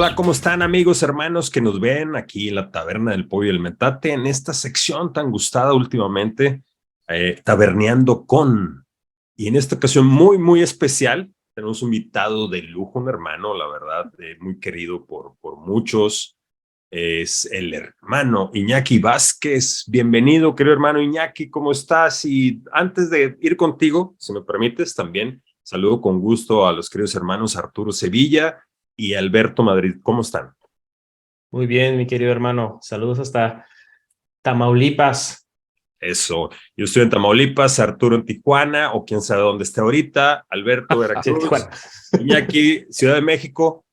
Hola, ¿cómo están amigos, hermanos que nos ven aquí en la Taberna del Pollo y el Metate, en esta sección tan gustada últimamente, Taberneando con? Y en esta ocasión muy especial, tenemos un invitado de lujo, un hermano, la verdad, muy querido por muchos. Es el hermano Iñaki Vázquez. Bienvenido, querido hermano Iñaki, ¿cómo estás? Y antes de ir contigo, si me permites, también saludo con gusto a los queridos hermanos Arturo Sevilla y Alberto Madrid. ¿Cómo están? Muy bien, mi querido hermano. Saludos hasta Tamaulipas. Eso. Yo estoy en Tamaulipas, Arturo en Tijuana, o quién sabe dónde esté ahorita, Alberto, Sí, en Veracruz, Tijuana. Iñaki, Ciudad de México.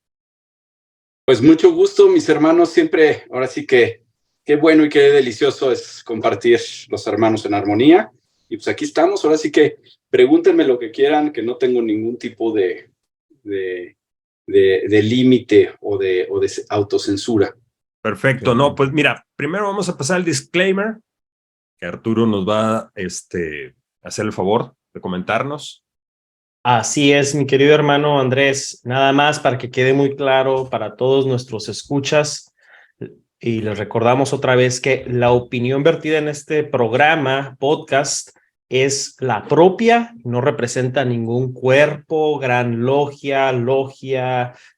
Pues mucho gusto, mis hermanos, siempre, ahora sí que qué bueno y qué delicioso es compartir los hermanos en armonía. Y pues aquí estamos, ahora sí que pregúntenme lo que quieran, que no tengo ningún tipo de límite o de autocensura. Perfecto, no, pues mira, primero vamos a pasar el disclaimer, que Arturo nos va a hacer el favor de comentarnos. Así es, mi querido hermano Andrés. Nada más para que quede muy claro para todos nuestros escuchas. Y les recordamos otra vez que la opinión vertida en este programa, podcast, es la propia, no representa ningún cuerpo, gran logia,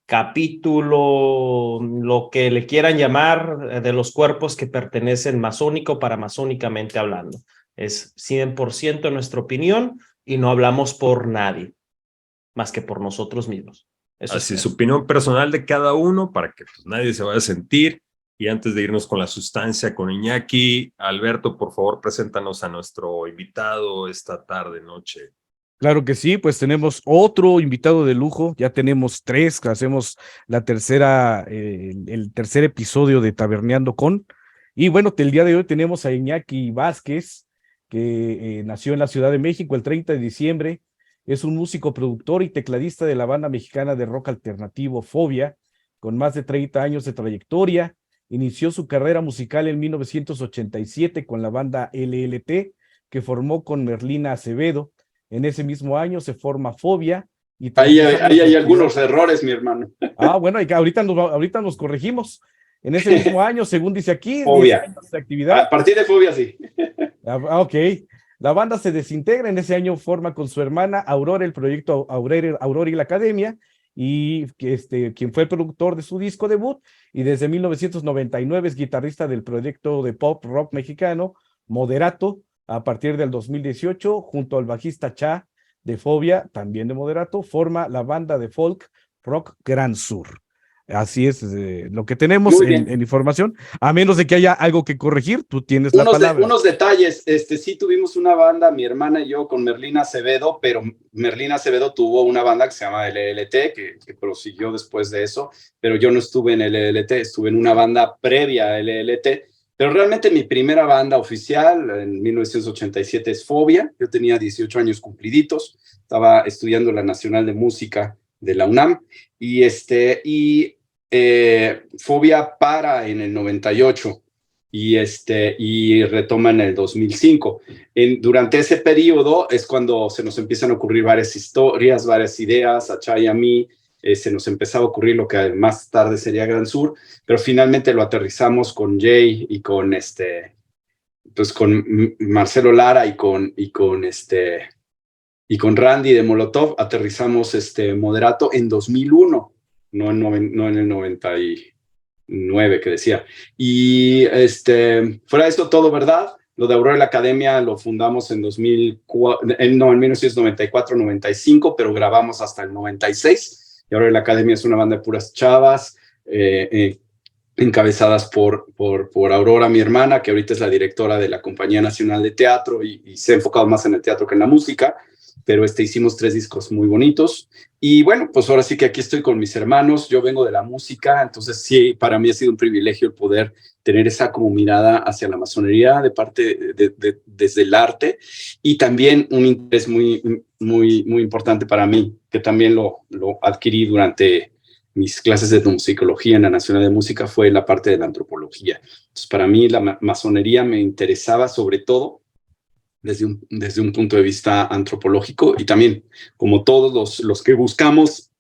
capítulo, lo que le quieran llamar de los cuerpos que pertenecen masónico o paramasónicamente hablando. Es 100% nuestra opinión y no hablamos por nadie, más que por nosotros mismos. Eso Así es su opinión personal de cada uno para que pues, nadie se vaya a sentir. Y antes de irnos con la sustancia con Iñaki, Alberto, por favor, preséntanos a nuestro invitado esta tarde, noche. Claro que sí, pues tenemos otro invitado de lujo, ya tenemos 3, hacemos la tercera, el tercer episodio de Taberneando con. Y bueno, el día de hoy tenemos a Iñaki Vázquez, que nació en la Ciudad de México el 30 de diciembre, es un músico, productor y tecladista de la banda mexicana de rock alternativo Fobia, con más de 30 años de trayectoria. Inició su carrera musical en 1987 con la banda LLT, que formó con Merlina Acevedo. En ese mismo año se forma Fobia. Y ahí hay algunos errores, mi hermano. Bueno, ahorita nos corregimos. En ese mismo año, según dice aquí, Fobia. 10 años de actividad. A partir de Fobia, sí. Ok. La banda se desintegra. En ese año forma con su hermana Aurora el proyecto Aurora y la Academia, y quien fue el productor de su disco debut, y desde 1999 es guitarrista del proyecto de pop rock mexicano Moderato. A partir del 2018, junto al bajista Cha de Fobia, también de Moderato, forma la banda de folk rock Gran Sur. Así es lo que tenemos en información. A menos de que haya algo que corregir, tú tienes la palabra. Unos detalles, sí tuvimos una banda, mi hermana y yo, con Merlina Acevedo, pero Merlina Acevedo tuvo una banda que se llama LLT, que prosiguió después de eso, pero yo no estuve en LLT, estuve en una banda previa a LLT. Pero realmente mi primera banda oficial en 1987 es Fobia. Yo tenía 18 años cumpliditos, estaba estudiando la Nacional de Música de la UNAM y Fobia para en el 98 y retoma en el 2005. Durante ese periodo es cuando se nos empiezan a ocurrir varias historias, varias ideas, a Chay y a mí. Se nos empezaba a ocurrir lo que más tarde sería Gran Sur, pero finalmente lo aterrizamos con Jay y con pues con Marcelo Lara y con Randy de Molotov. Aterrizamos Moderato en 2001, no en el 99 que decía. Y fuera de esto todo, ¿verdad? Lo de Aurora y la Academia lo fundamos en 1994-95, pero grabamos hasta el 96. Y ahora la Academia es una banda de puras chavas, encabezadas por Aurora, mi hermana, que ahorita es la directora de la Compañía Nacional de Teatro y se ha enfocado más en el teatro que en la música, pero hicimos 3 discos muy bonitos. Y bueno, pues ahora sí que aquí estoy con mis hermanos, yo vengo de la música, entonces sí, para mí ha sido un privilegio el poder tener esa como mirada hacia la masonería de parte desde el arte, y también un interés muy importante para mí, que también lo adquirí durante mis clases de etnomusicología en la Nacional de Música, fue la parte de la antropología. Entonces, para mí la masonería me interesaba sobre todo desde un punto de vista antropológico, y también, como todos los que buscamos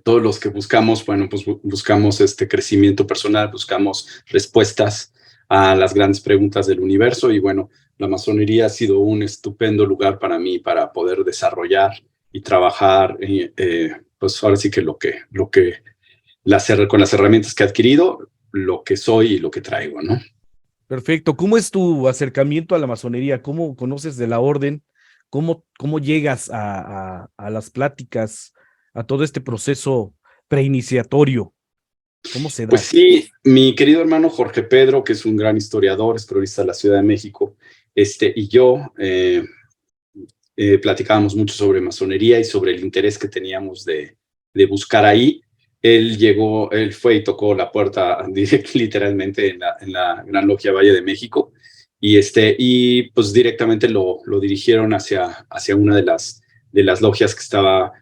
todos los que buscamos, bueno, pues buscamos crecimiento personal, buscamos respuestas a las grandes preguntas del universo y bueno, la masonería ha sido un estupendo lugar para mí para poder desarrollar y trabajar, pues ahora sí que con las herramientas que he adquirido, lo que soy y lo que traigo, ¿no? Perfecto. ¿Cómo es tu acercamiento a la masonería? ¿Cómo conoces de la orden? ¿Cómo llegas a las pláticas, a todo este proceso preiniciatorio? ¿Cómo se da? Pues sí, mi querido hermano Jorge Pedro, que es un gran historiador, es cronista de la Ciudad de México, y yo platicábamos mucho sobre masonería y sobre el interés que teníamos de buscar ahí. Él fue y tocó la puerta literalmente en la Gran Logia Valle de México y pues directamente lo dirigieron hacia una de las logias que estaba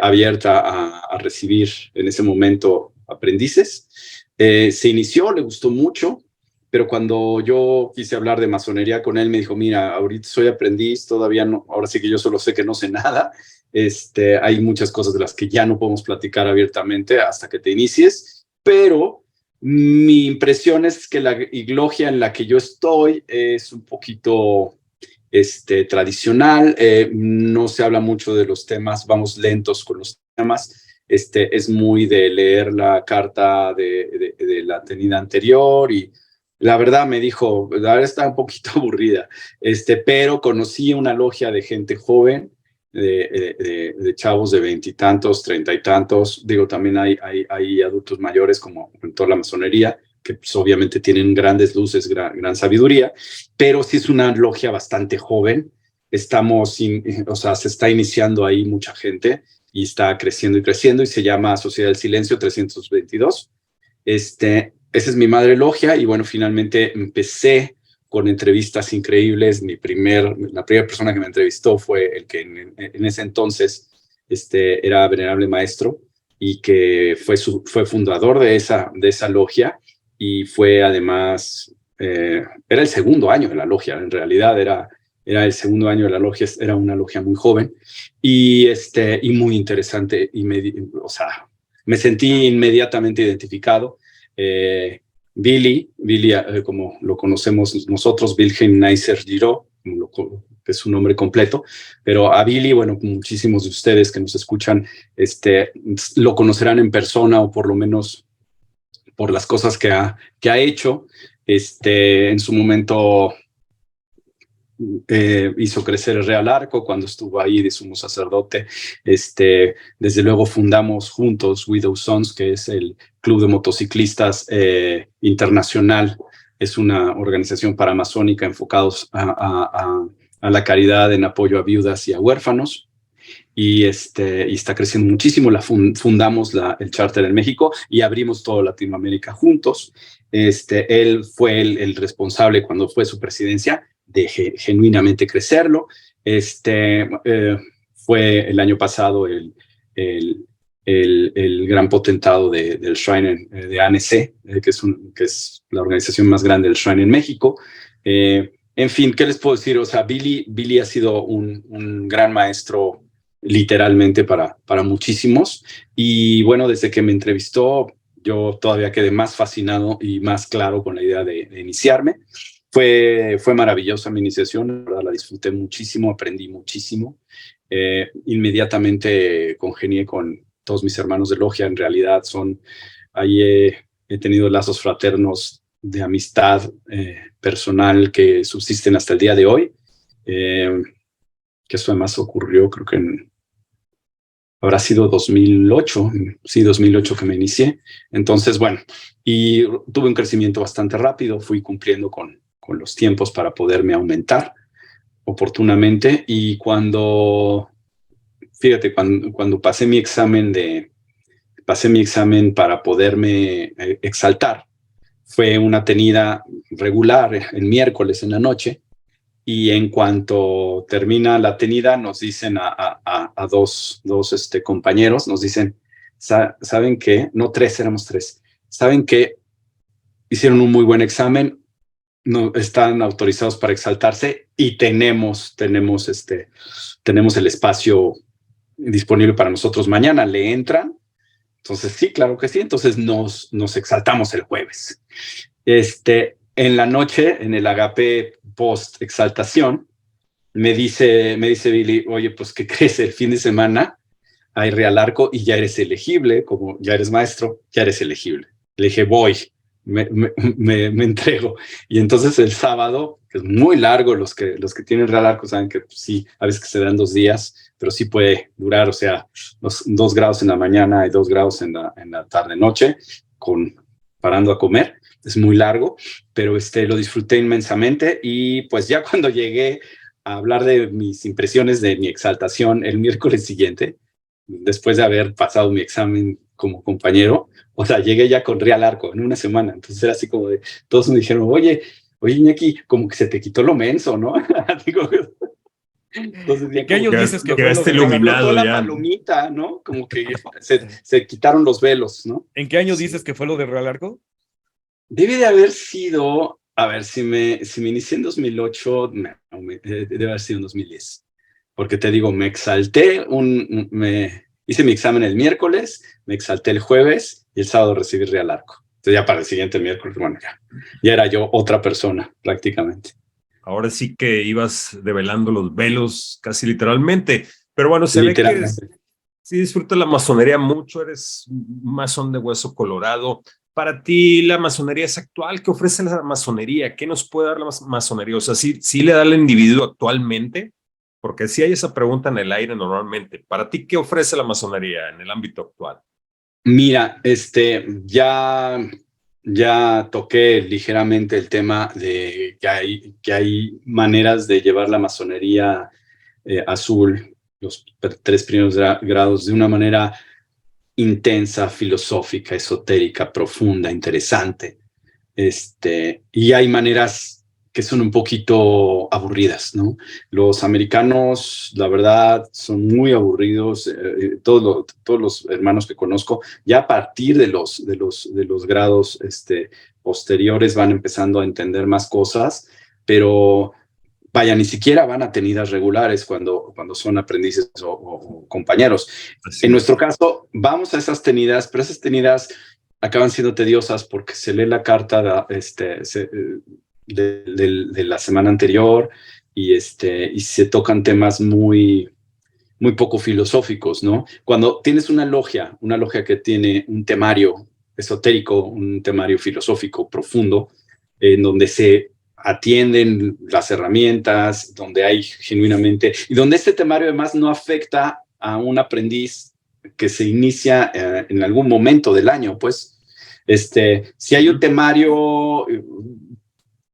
abierta a recibir en ese momento aprendices. Se inició, le gustó mucho, pero cuando yo quise hablar de masonería con él, me dijo, mira, ahorita soy aprendiz, todavía no, ahora sí que yo solo sé que no sé nada, hay muchas cosas de las que ya no podemos platicar abiertamente hasta que te inicies, pero mi impresión es que la logia en la que yo estoy es un poquito tradicional, no se habla mucho de los temas, vamos lentos con los temas, es muy de leer la carta de la tenida anterior y la verdad me dijo, la verdad está un poquito aburrida, pero conocí una logia de gente joven, de chavos de 20 y tantos, 30 y tantos, digo, también hay adultos mayores como en toda la masonería, que pues, obviamente tienen grandes luces, gran sabiduría, pero sí es una logia bastante joven, se está iniciando ahí mucha gente y está creciendo y se llama Sociedad del Silencio 322. Esa es mi madre logia y bueno, finalmente empecé con entrevistas increíbles. La primera persona que me entrevistó fue el que en ese entonces era venerable maestro y que fue fundador de esa logia y fue además, era el segundo año de la logia, en realidad era el segundo año de la logia, era una logia muy joven y muy interesante y me sentí inmediatamente identificado. Billy, como lo conocemos nosotros, Wilhelm Neisser Giraud, que es su nombre completo, pero a Billy, bueno, muchísimos de ustedes que nos escuchan, lo conocerán en persona o por lo menos por las cosas que ha hecho. En su momento hizo crecer el Real Arco cuando estuvo ahí de sumo sacerdote. Desde luego fundamos juntos Widow Sons, que es el club de motociclistas internacional. Es una organización paramasónica enfocados a la caridad en apoyo a viudas y a huérfanos. Y está creciendo muchísimo. Fundamos el charter en México y abrimos toda Latinoamérica juntos. Él fue el responsable cuando fue su presidencia de genuinamente crecerlo. Fue el año pasado el gran potentado del Shrine de ANC, que es la organización más grande del Shrine en México. En fin, ¿qué les puedo decir? O sea, Billy ha sido un gran maestro literalmente para muchísimos. Y bueno, desde que me entrevistó, yo todavía quedé más fascinado y más claro con la idea de iniciarme. Fue maravillosa mi iniciación, la verdad la disfruté muchísimo, aprendí muchísimo. Inmediatamente congenié con todos mis hermanos de logia, en realidad ahí he tenido lazos fraternos de amistad personal que subsisten hasta el día de hoy, que eso además ocurrió creo que habrá sido 2008, sí, 2008 que me inicié. Entonces, bueno, y tuve un crecimiento bastante rápido, fui cumpliendo con los tiempos para poderme aumentar oportunamente y cuando pasé mi examen para poderme exaltar, fue una tenida regular el miércoles en la noche y en cuanto termina la tenida nos dicen a dos compañeros, nos dicen, ¿saben qué? No, éramos tres. ¿Saben qué? Hicieron un muy buen examen, no están autorizados para exaltarse y tenemos el espacio disponible para nosotros mañana. ¿Le entran? Entonces, sí, claro que sí. Entonces nos exaltamos el jueves. En la noche, en el agape post-exaltación, me dice Billy, oye, pues, ¿qué crees? El fin de semana hay Real Arco y ya eres elegible, como ya eres maestro, ya eres elegible. Le dije, voy, me entrego. Y entonces el sábado, que es muy largo, los que tienen Real Arco saben que pues, sí, a veces que se dan 2 días, pero sí puede durar, o sea, 2 grados en la mañana y 2 grados en la tarde-noche, parando a comer. Es muy largo, pero lo disfruté inmensamente. Y pues ya cuando llegué a hablar de mis impresiones de mi exaltación el miércoles siguiente, después de haber pasado mi examen como compañero, o sea, llegué ya con Real Arco en una semana. Entonces era así como de, todos me dijeron, oye, Iñaki, como que se te quitó lo menso, ¿no? Digo, entonces, ¿En qué año dices que quedaste iluminado la ya? palomita, ¿no? Como que se quitaron los velos, ¿no? ¿En qué año dices que fue lo de Real Arco? Debe de haber sido, a ver, si me inicié en 2008, debe haber sido en 2010. Porque te digo, me exalté, hice mi examen el miércoles, me exalté el jueves y el sábado recibí Real Arco. Entonces ya para el siguiente miércoles, bueno, ya era yo otra persona prácticamente. Ahora sí que ibas develando los velos casi literalmente. Pero bueno, se ve que sí disfrutas la masonería mucho, eres masón de hueso colorado. Para ti, la masonería es actual. ¿Qué ofrece la masonería? ¿Qué nos puede dar la masonería? O sea, ¿sí le da al individuo actualmente? Porque sí hay esa pregunta en el aire normalmente. Para ti, ¿qué ofrece la masonería en el ámbito actual? Mira, ya toqué ligeramente el tema de que hay maneras de llevar la masonería azul, los 3 primeros grados, de una manera intensa, filosófica, esotérica, profunda, interesante. Y hay maneras que son un poquito aburridas, ¿no? Los americanos, la verdad, son muy aburridos. Todos los hermanos que conozco, ya a partir de los grados posteriores van empezando a entender más cosas, pero vaya, ni siquiera van a tenidas regulares cuando son aprendices o compañeros. En nuestro caso, vamos a esas tenidas, pero esas tenidas acaban siendo tediosas porque se lee la carta de la semana anterior y se tocan temas muy, muy poco filosóficos, ¿no? Cuando tienes una logia que tiene un temario esotérico, un temario filosófico profundo, en donde se atienden las herramientas, donde hay genuinamente, y donde este temario además no afecta a un aprendiz que se inicia en algún momento del año, pues, si hay un temario,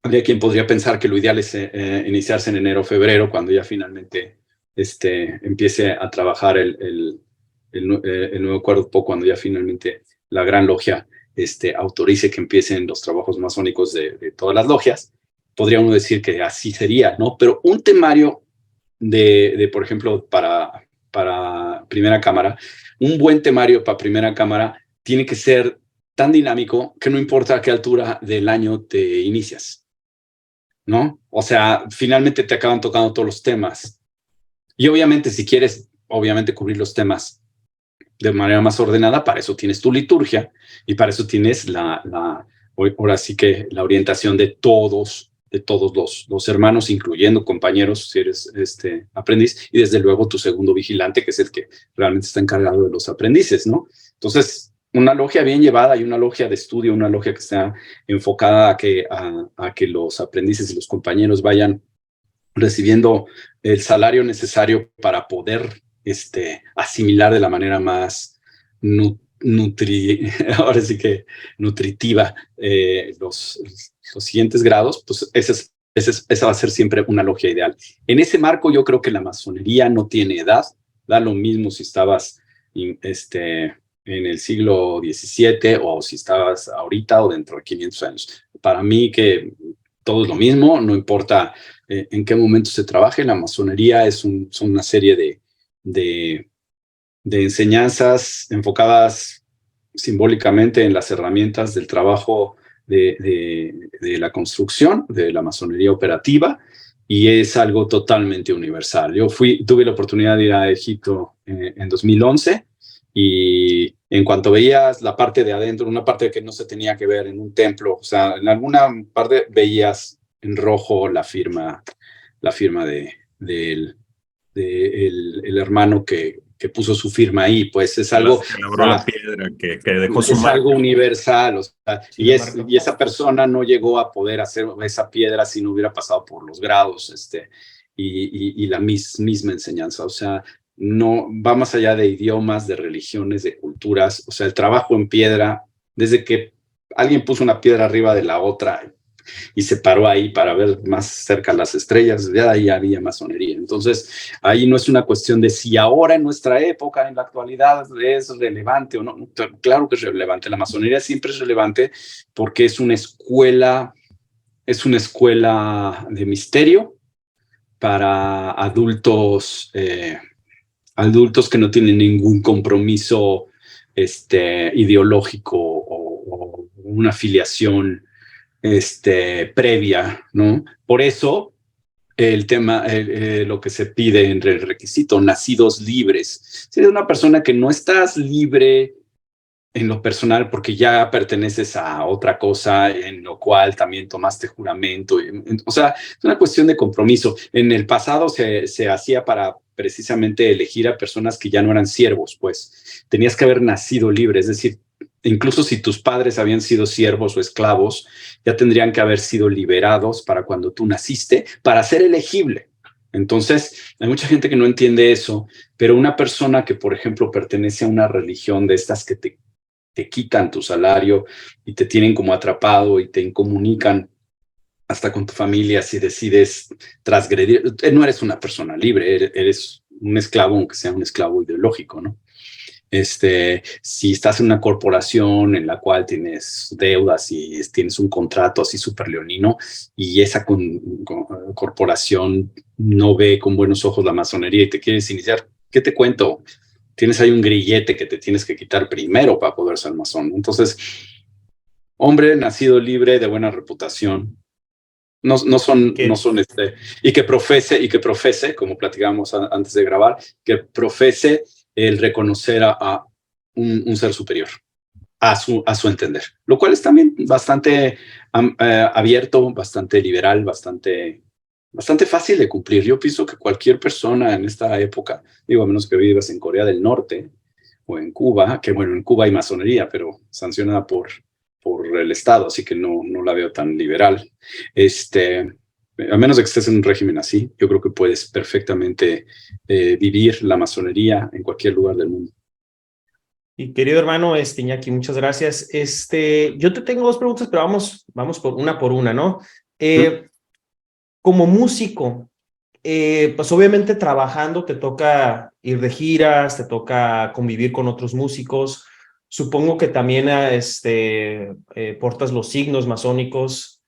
habría quien podría pensar que lo ideal es iniciarse en enero o febrero, cuando ya finalmente empiece a trabajar el nuevo cuerpo, cuando ya finalmente la gran logia autorice que empiecen los trabajos masónicos de todas las logias. Podría uno decir que así sería, ¿no? Pero un temario por ejemplo, para primera cámara, un buen temario para primera cámara tiene que ser tan dinámico que no importa a qué altura del año te inicias, ¿no? O sea, finalmente te acaban tocando todos los temas. Y obviamente, si quieres, obviamente, cubrir los temas de manera más ordenada, para eso tienes tu liturgia y para eso tienes ahora sí que la orientación de todos los hermanos, incluyendo compañeros, si eres aprendiz, y desde luego tu segundo vigilante, que es el que realmente está encargado de los aprendices, ¿no? Entonces, una logia bien llevada y una logia de estudio, una logia que está enfocada a que los aprendices y los compañeros vayan recibiendo el salario necesario para poder asimilar de la manera más ahora sí que nutritiva los siguientes grados, pues esa va a ser siempre una logia ideal. En ese marco yo creo que la masonería no tiene edad, da lo mismo si estabas en el siglo XVII o si estabas ahorita o dentro de 500 años. Para mí que todo es lo mismo, no importa en qué momento se trabaje. La masonería son una serie de enseñanzas enfocadas simbólicamente en las herramientas del trabajo de la construcción, de la masonería operativa, y es algo totalmente universal. Yo tuve la oportunidad de ir a Egipto en 2011 y En cuanto veías la parte de adentro, una parte que no se tenía que ver en un templo, o sea, en alguna parte veías en rojo la firma el hermano que puso su firma ahí, pues es algo, Que labró la piedra, que dejó su es marca. algo universal, o sea, Sí, y esa persona no llegó a poder hacer esa piedra si no hubiera pasado por los grados, y la misma enseñanza, o sea, no va más allá de idiomas, de religiones, de culturas, o sea, el trabajo en piedra, desde que alguien puso una piedra arriba de la otra y se paró ahí para ver más cerca las estrellas, ya ahí había masonería. Entonces, ahí no es una cuestión de si ahora en nuestra época, en la actualidad, es relevante o no. Claro que es relevante, la masonería siempre es relevante porque es una escuela de misterio para adultos que no tienen ningún compromiso ideológico o una afiliación previa, ¿no? Por eso el tema, lo que se pide entre el requisito, nacidos libres. Si eres una persona que no estás libre en lo personal porque ya perteneces a otra cosa en lo cual también tomaste juramento, o sea, es una cuestión de compromiso. En el pasado se hacía para precisamente elegir a personas que ya no eran siervos, pues tenías que haber nacido libre, es decir, incluso si tus padres habían sido siervos o esclavos, ya tendrían que haber sido liberados para cuando tú naciste, para ser elegible. Entonces, hay mucha gente que no entiende eso, pero una persona que, por ejemplo, pertenece a una religión de estas que te quitan tu salario y te tienen como atrapado y te incomunican hasta con tu familia si decides transgredir, no eres una persona libre, eres un esclavo, aunque sea un esclavo ideológico, ¿no? Si estás en una corporación en la cual tienes deudas y tienes un contrato así súper leonino y esa corporación no ve con buenos ojos la masonería y te quieres iniciar, ¿qué te cuento? Tienes ahí un grillete que te tienes que quitar primero para poder ser masón. Entonces, hombre nacido libre, de buena reputación, no son y que profese, como platicábamos antes de grabar, que profese el reconocer a un ser superior, a su entender, lo cual es también bastante abierto, bastante liberal, bastante fácil de cumplir. Yo pienso que cualquier persona en esta época, digo, a menos que vivas en Corea del Norte o en Cuba, que bueno, en Cuba hay masonería, pero sancionada por el Estado, así que no la veo tan liberal. A menos de que estés en un régimen así, yo creo que puedes perfectamente vivir la masonería en cualquier lugar del mundo. Y querido hermano, Iñaki, muchas gracias. Yo te tengo dos preguntas, pero vamos por una, ¿no? Como músico, pues obviamente trabajando te toca ir de giras, te toca convivir con otros músicos. Supongo que también portas los signos masónicos.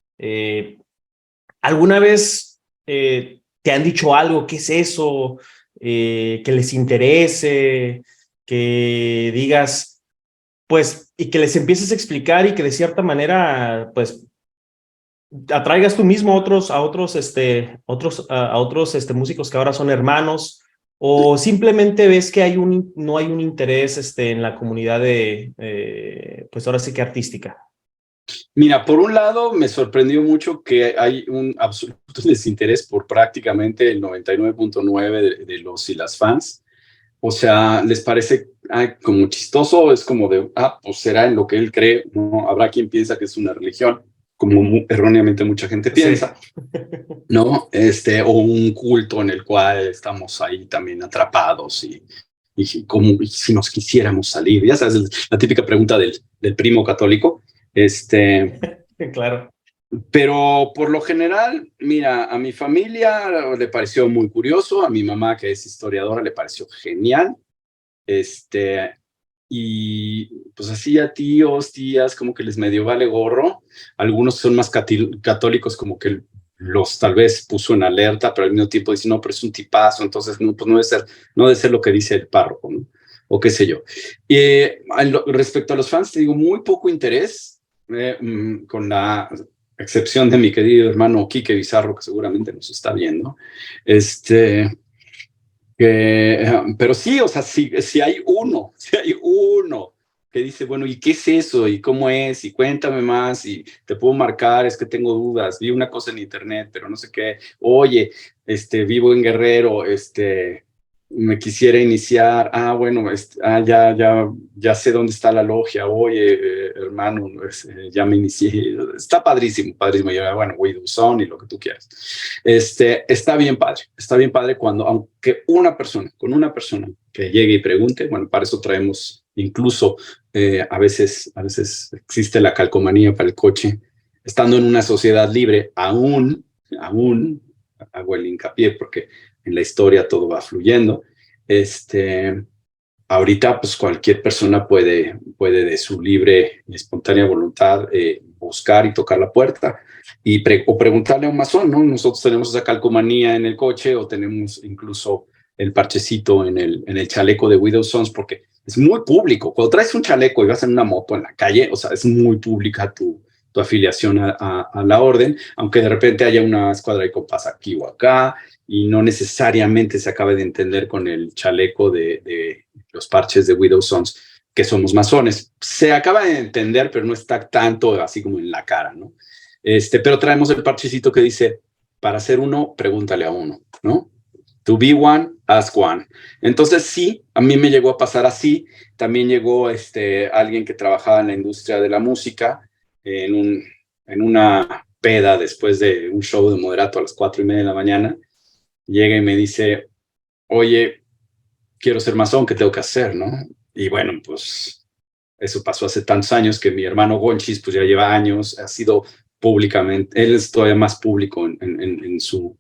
¿Alguna vez te han dicho algo? ¿Qué es eso? Que les interese, que digas, pues, y que les empieces a explicar y que de cierta manera, pues, atraigas tú mismo a otros músicos que ahora son hermanos, o simplemente ves que no hay un interés en la comunidad pues ahora sí que artística. Mira, por un lado me sorprendió mucho que hay un absoluto desinterés por prácticamente el 99.9 de los y las fans. O sea, les parece como chistoso, es como de, pues será en lo que él cree, ¿no? Habrá quien piensa que es una religión, como erróneamente mucha gente piensa, sí. ¿No? O un culto en el cual estamos ahí también atrapados y como si nos quisiéramos salir. Ya sabes, la típica pregunta del primo católico. Claro. Pero por lo general, mira, a mi familia le pareció muy curioso, a mi mamá, que es historiadora, le pareció genial. Y pues así a tíos, tías, como que les medio vale gorro. Algunos son más católicos, como que los tal vez puso en alerta, pero al mismo tiempo dicen, no, pero es un tipazo, entonces no, pues no debe ser lo que dice el párroco, ¿no? O qué sé yo. Respecto a los fans, te digo, muy poco interés, con la excepción de mi querido hermano Quique Bizarro, que seguramente nos está viendo. Pero sí, o sea, si hay uno que dice, bueno, ¿y qué es eso? ¿Y cómo es? Y cuéntame más, y te puedo marcar, es que tengo dudas, vi una cosa en internet, pero no sé qué. Oye, vivo en Guerrero, me quisiera iniciar. Ah, bueno, ya sé dónde está la logia. Oye, hermano, ya me inicié. Está padrísimo, padrísimo. Ya, bueno, Widow Son y lo que tú quieras. Está bien padre cuando, aunque con una persona que llegue y pregunte, bueno, para eso traemos incluso, a veces existe la calcomanía para el coche. Estando en una sociedad libre, aún hago el hincapié porque en la historia todo va fluyendo. Ahorita, pues cualquier persona puede de su libre y espontánea voluntad buscar y tocar la puerta o preguntarle a un masón, ¿no? Nosotros tenemos esa calcomanía en el coche o tenemos incluso el parchecito en el chaleco de Widow Sons, porque es muy público. Cuando traes un chaleco y vas en una moto en la calle, o sea, es muy pública tu afiliación a la orden, aunque de repente haya una escuadra de compás aquí o acá, y no necesariamente se acabe de entender con el chaleco de los parches de Widow Sons que somos masones. Se acaba de entender, pero no está tanto así como en la cara, ¿no? Pero traemos el parchecito que dice, para ser uno, pregúntale a uno, ¿no? To be one, ask one. Entonces sí, a mí me llegó a pasar así. También llegó alguien que trabajaba en la industria de la música en una peda después de un show de moderato a las 4:30 de la mañana. Llega y me dice, oye, quiero ser masón, ¿qué tengo que hacer, no? Y bueno, pues eso pasó hace tantos años que mi hermano Gonchis pues ya lleva años, ha sido públicamente, él es todavía más público en su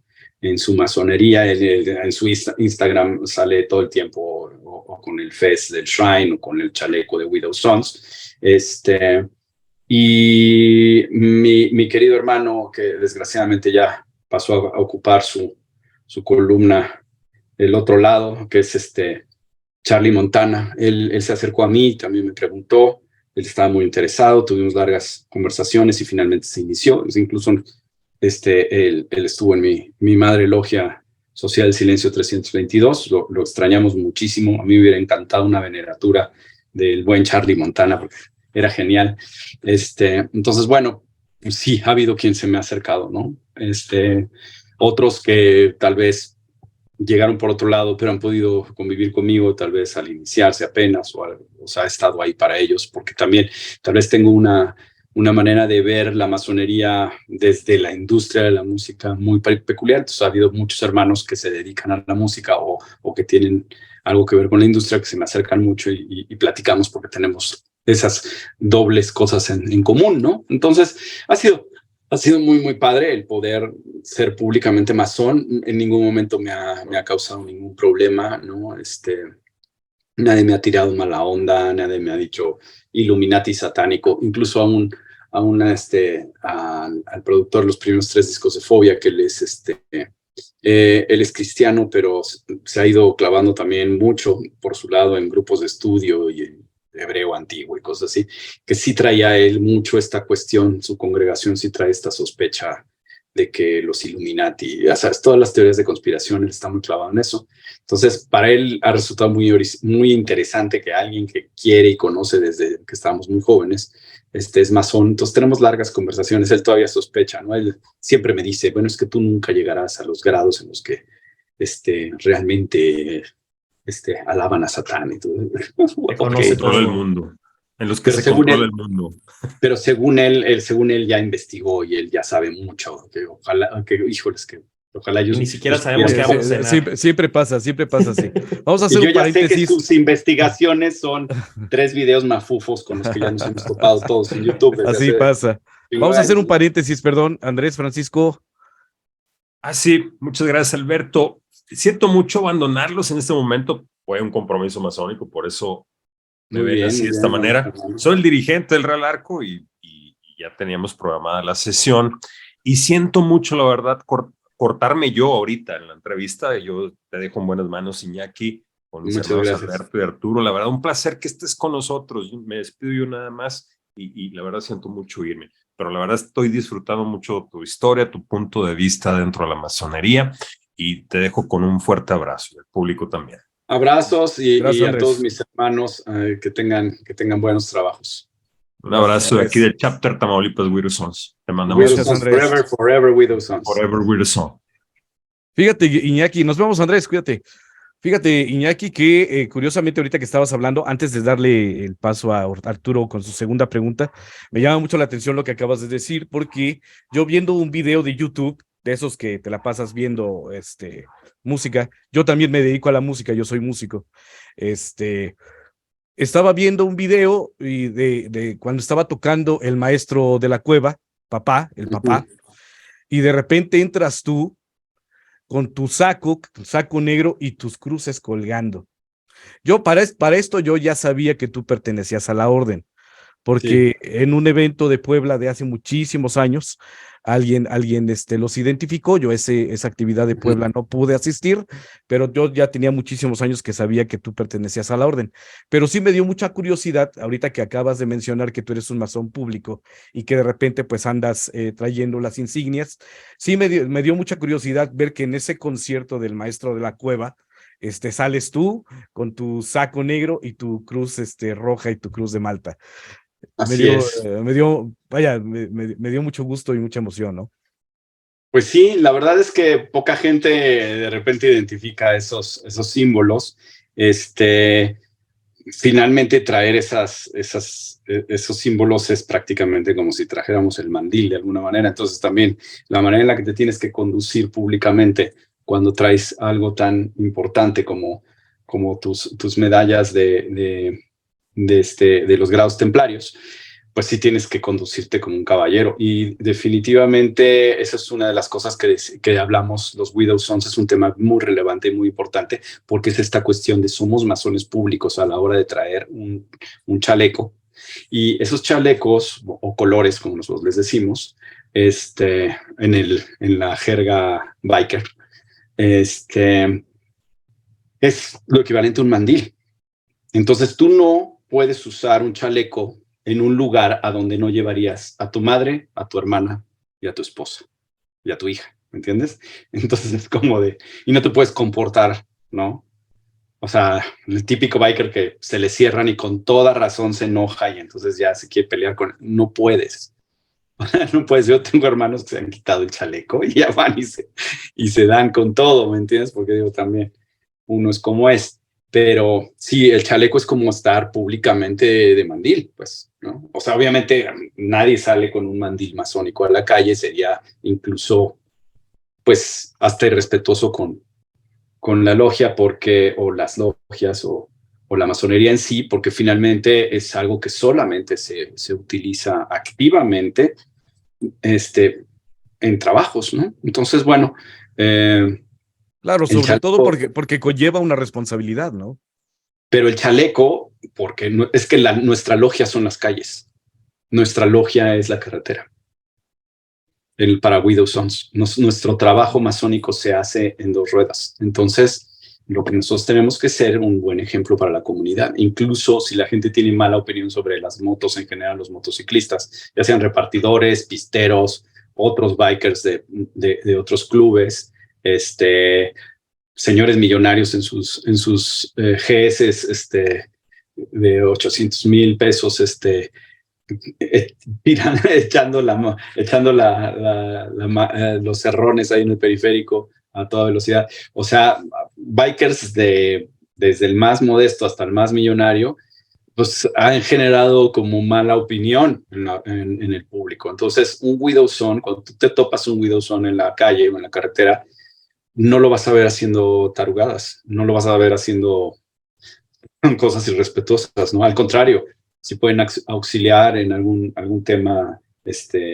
masonería, en su Instagram sale todo el tiempo o con el fez del Shrine o con el chaleco de Widow Sons. Y mi querido hermano, que desgraciadamente ya pasó a ocupar su columna del otro lado, que es Charlie Montana, él se acercó a mí, también me preguntó, él estaba muy interesado, tuvimos largas conversaciones y finalmente se inició. Incluso él estuvo en mi madre logia social del Silencio 322, lo extrañamos muchísimo. A mí me hubiera encantado una veneratura del buen Charlie Montana porque era genial. Entonces, bueno, pues sí, ha habido quien se me ha acercado, ¿no? Otros que tal vez llegaron por otro lado, pero han podido convivir conmigo tal vez al iniciarse apenas, o sea, he estado ahí para ellos, porque también tal vez tengo una manera de ver la masonería desde la industria de la música muy peculiar. Entonces ha habido muchos hermanos que se dedican a la música o que tienen algo que ver con la industria, que se me acercan mucho y platicamos porque tenemos esas dobles cosas en común, ¿no? Entonces ha sido muy, muy padre el poder ser públicamente masón. En ningún momento me ha causado ningún problema, ¿no? Nadie me ha tirado mala onda, nadie me ha dicho Illuminati satánico, incluso al productor de los primeros 3 discos de Fobia, que él es cristiano, pero se ha ido clavando también mucho por su lado en grupos de estudio y en hebreo antiguo y cosas así, que sí traía él mucho esta cuestión, su congregación sí trae esta sospecha de que los Illuminati, ya sabes, todas las teorías de conspiración, él está muy clavado en eso. Entonces, para él ha resultado muy interesante que alguien que quiere y conoce desde que estábamos muy jóvenes, es masón. Entonces tenemos largas conversaciones, él todavía sospecha, ¿no? Él siempre me dice, bueno, es que tú nunca llegarás a los grados en los que realmente alaban a Satán y todo. Conoce todo el mundo, en los que se controla el mundo. Pero según él ya investigó y él ya sabe mucho, que ojalá ellos... Ni siquiera sabemos qué vamos a cenar. Siempre pasa así. Vamos a hacer un paréntesis. Yo ya sé que sus investigaciones son 3 videos mafufos con los que ya nos hemos topado todos en YouTube. Así pasa. Vamos a hacer un paréntesis, perdón, Andrés, Francisco. Sí, muchas gracias, Alberto. Siento mucho abandonarlos en este momento. Fue un compromiso masónico, por eso me ven así de esta manera. Soy el dirigente del Real Arco y ya teníamos programada la sesión. Y siento mucho, la verdad, cortarme yo ahorita en la entrevista. Yo te dejo en buenas manos, Iñaki, con mis hermanos Alberto y Arturo. La verdad, un placer que estés con nosotros. Me despido yo nada más y la verdad siento mucho irme. Pero la verdad estoy disfrutando mucho tu historia, tu punto de vista dentro de la masonería y te dejo con un fuerte abrazo, el público también. Abrazos y Gracias, a Andrés. todos mis hermanos que tengan buenos trabajos. Un abrazo de Gracias. aquí del Chapter Tamaulipas Widow Sons. Te mandamos Widow Gracias, Sons, Andrés. forever, forever Widow Sons. Forever Widow Sons. Fíjate, Iñaki, nos vemos, Andrés, cuídate. Fíjate, Iñaki, que curiosamente ahorita que estabas hablando, antes de darle el paso a Arturo con su segunda pregunta, me llama mucho la atención lo que acabas de decir, porque yo viendo un video de YouTube, de esos que te la pasas viendo música, yo también me dedico a la música, yo soy músico, estaba viendo un video y de cuando estaba tocando el maestro de la cueva, el papá, y de repente entras tú con tu saco negro y tus cruces colgando. Yo para esto yo ya sabía que tú pertenecías a la orden, porque en un evento de Puebla de hace muchísimos años, alguien los identificó. Yo esa actividad de Puebla no pude asistir, pero yo ya tenía muchísimos años que sabía que tú pertenecías a la orden. Pero sí me dio mucha curiosidad, ahorita que acabas de mencionar que tú eres un masón público y que de repente pues andas trayendo las insignias, sí me dio mucha curiosidad ver que en ese concierto del maestro de la cueva, sales tú con tu saco negro y tu cruz roja y tu cruz de Malta. Así es. Me dio mucho gusto y mucha emoción, ¿no? Pues sí, la verdad es que poca gente de repente identifica esos símbolos. Finalmente traer esos símbolos es prácticamente como si trajéramos el mandil de alguna manera. Entonces también la manera en la que te tienes que conducir públicamente cuando traes algo tan importante como tus medallas de los grados templarios, pues sí tienes que conducirte como un caballero. Y definitivamente esa es una de las cosas que hablamos, los Widow Sons, es un tema muy relevante y muy importante, porque es esta cuestión de somos masones públicos a la hora de traer un chaleco. Y esos chalecos, o colores, como nosotros les decimos, en la jerga biker, es lo equivalente a un mandil. Entonces tú no puedes usar un chaleco en un lugar a donde no llevarías a tu madre, a tu hermana y a tu esposa y a tu hija, ¿me entiendes? Entonces es como y no te puedes comportar, ¿no? O sea, el típico biker que se le cierran y con toda razón se enoja y entonces ya se quiere pelear con él. No puedes. No puedes. Yo tengo hermanos que se han quitado el chaleco y ya van y se dan con todo, ¿me entiendes? Porque digo también, uno es como es. Pero sí, el chaleco es como estar públicamente de mandil, pues, ¿no? O sea, obviamente nadie sale con un mandil masónico a la calle, sería incluso, pues, hasta irrespetuoso con la logia, o las logias, o la masonería en sí, porque finalmente es algo que solamente se utiliza activamente en trabajos, ¿no? Entonces, bueno, Claro, sobre todo porque conlleva una responsabilidad, ¿no? pero el chaleco, porque es que nuestra logia son las calles, nuestra logia es la carretera. Para Widow Sons, nuestro trabajo masónico se hace en dos ruedas. Entonces, lo que nosotros tenemos que ser un buen ejemplo para la comunidad. Incluso si la gente tiene mala opinión sobre las motos en general, los motociclistas, ya sean repartidores, pisteros, otros bikers de otros clubes, señores millonarios en sus GS de 800,000 pesos, echando los cerrones ahí en el periférico a toda velocidad. O sea, bikers desde el más modesto hasta el más millonario, pues han generado como mala opinión en el público. Entonces, un Widow Son, cuando tú te topas un Widow Son en la calle o en la carretera, no lo vas a ver haciendo tarugadas, no lo vas a ver haciendo cosas irrespetuosas, ¿no? Al contrario, si pueden auxiliar en algún tema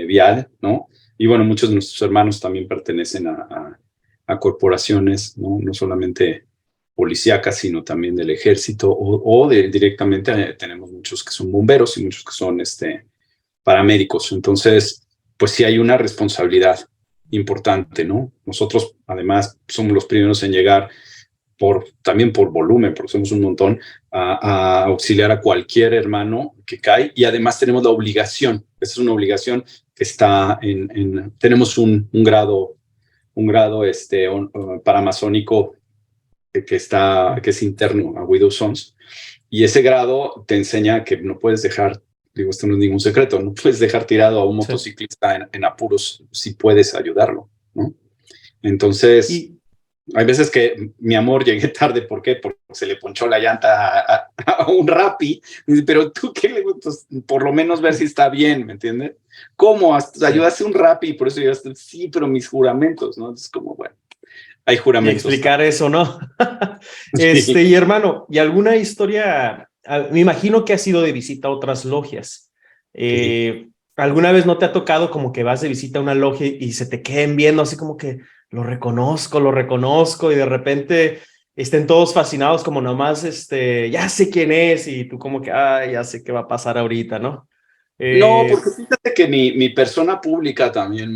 vial, ¿no? Y bueno, muchos de nuestros hermanos también pertenecen a corporaciones, ¿no? No solamente policíacas, sino también del ejército o directamente tenemos muchos que son bomberos y muchos que son paramédicos. Entonces, pues sí hay una responsabilidad importante, ¿no? Nosotros, además, somos los primeros en llegar también por volumen, porque somos un montón, a auxiliar a cualquier hermano que cae, y además tenemos la obligación, esa es una obligación que está tenemos un grado paramasónico que es interno a Widow Sons. Y ese grado te enseña que no puedes dejar, digo, esto no es ningún secreto, no puedes dejar tirado a un motociclista en apuros si puedes ayudarlo, ¿no? Entonces, hay veces que mi amor llegué tarde, ¿por qué? Porque se le ponchó la llanta a un Rappi, pero tú qué le gustas, por lo menos ver si está bien, ¿me entiendes? ¿Cómo? Ayudaste a un Rappi, por eso llegaste, sí, pero mis juramentos, ¿no? Es como, bueno, hay juramentos. Y explicar eso, ¿no? Sí. Y hermano, ¿y alguna historia? Me imagino que has ido de visita a otras logias. Sí. ¿Alguna vez no te ha tocado como que vas de visita a una logia y se te queden viendo así como que lo reconozco, y de repente estén todos fascinados como nomás, ya sé quién es, y tú como que, ya sé qué va a pasar ahorita, ¿no? No, porque fíjate que mi persona pública también,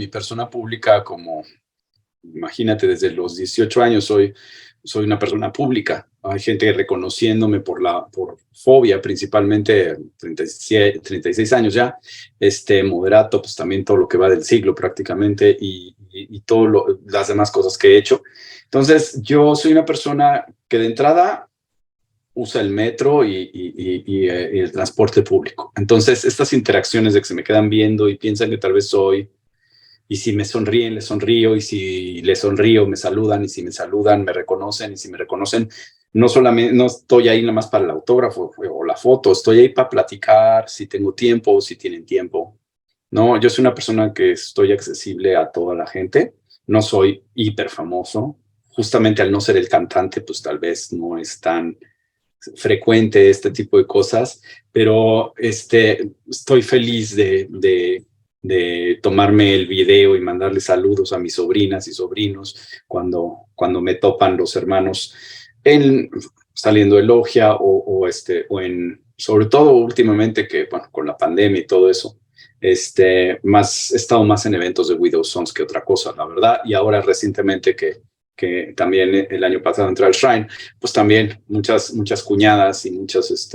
como, imagínate, desde los 18 años soy una persona pública. Hay gente reconociéndome por fobia, principalmente 36 años ya, moderato, pues también todo lo que va del siglo prácticamente y todas las demás cosas que he hecho. Entonces, yo soy una persona que de entrada usa el metro y el transporte público. Entonces, estas interacciones de que se me quedan viendo y piensan que tal vez soy, y si me sonríen, les sonrío, y si les sonrío, me saludan, y si me saludan, me reconocen, y si me reconocen, no solamente, no estoy ahí nada más para el autógrafo o la foto, estoy ahí para platicar, si tengo tiempo, si tienen tiempo. No, yo soy una persona que estoy accesible a toda la gente, no soy hiper famoso, justamente al no ser el cantante, pues tal vez no es tan frecuente este tipo de cosas, pero estoy feliz de tomarme el video y mandarle saludos a mis sobrinas y sobrinos cuando me topan los hermanos saliendo de logia o sobre todo últimamente que, bueno, con la pandemia y todo eso, he estado más en eventos de Widow Sons que otra cosa, la verdad, y ahora recientemente que también el año pasado entré al Shrine, pues también muchas cuñadas y muchos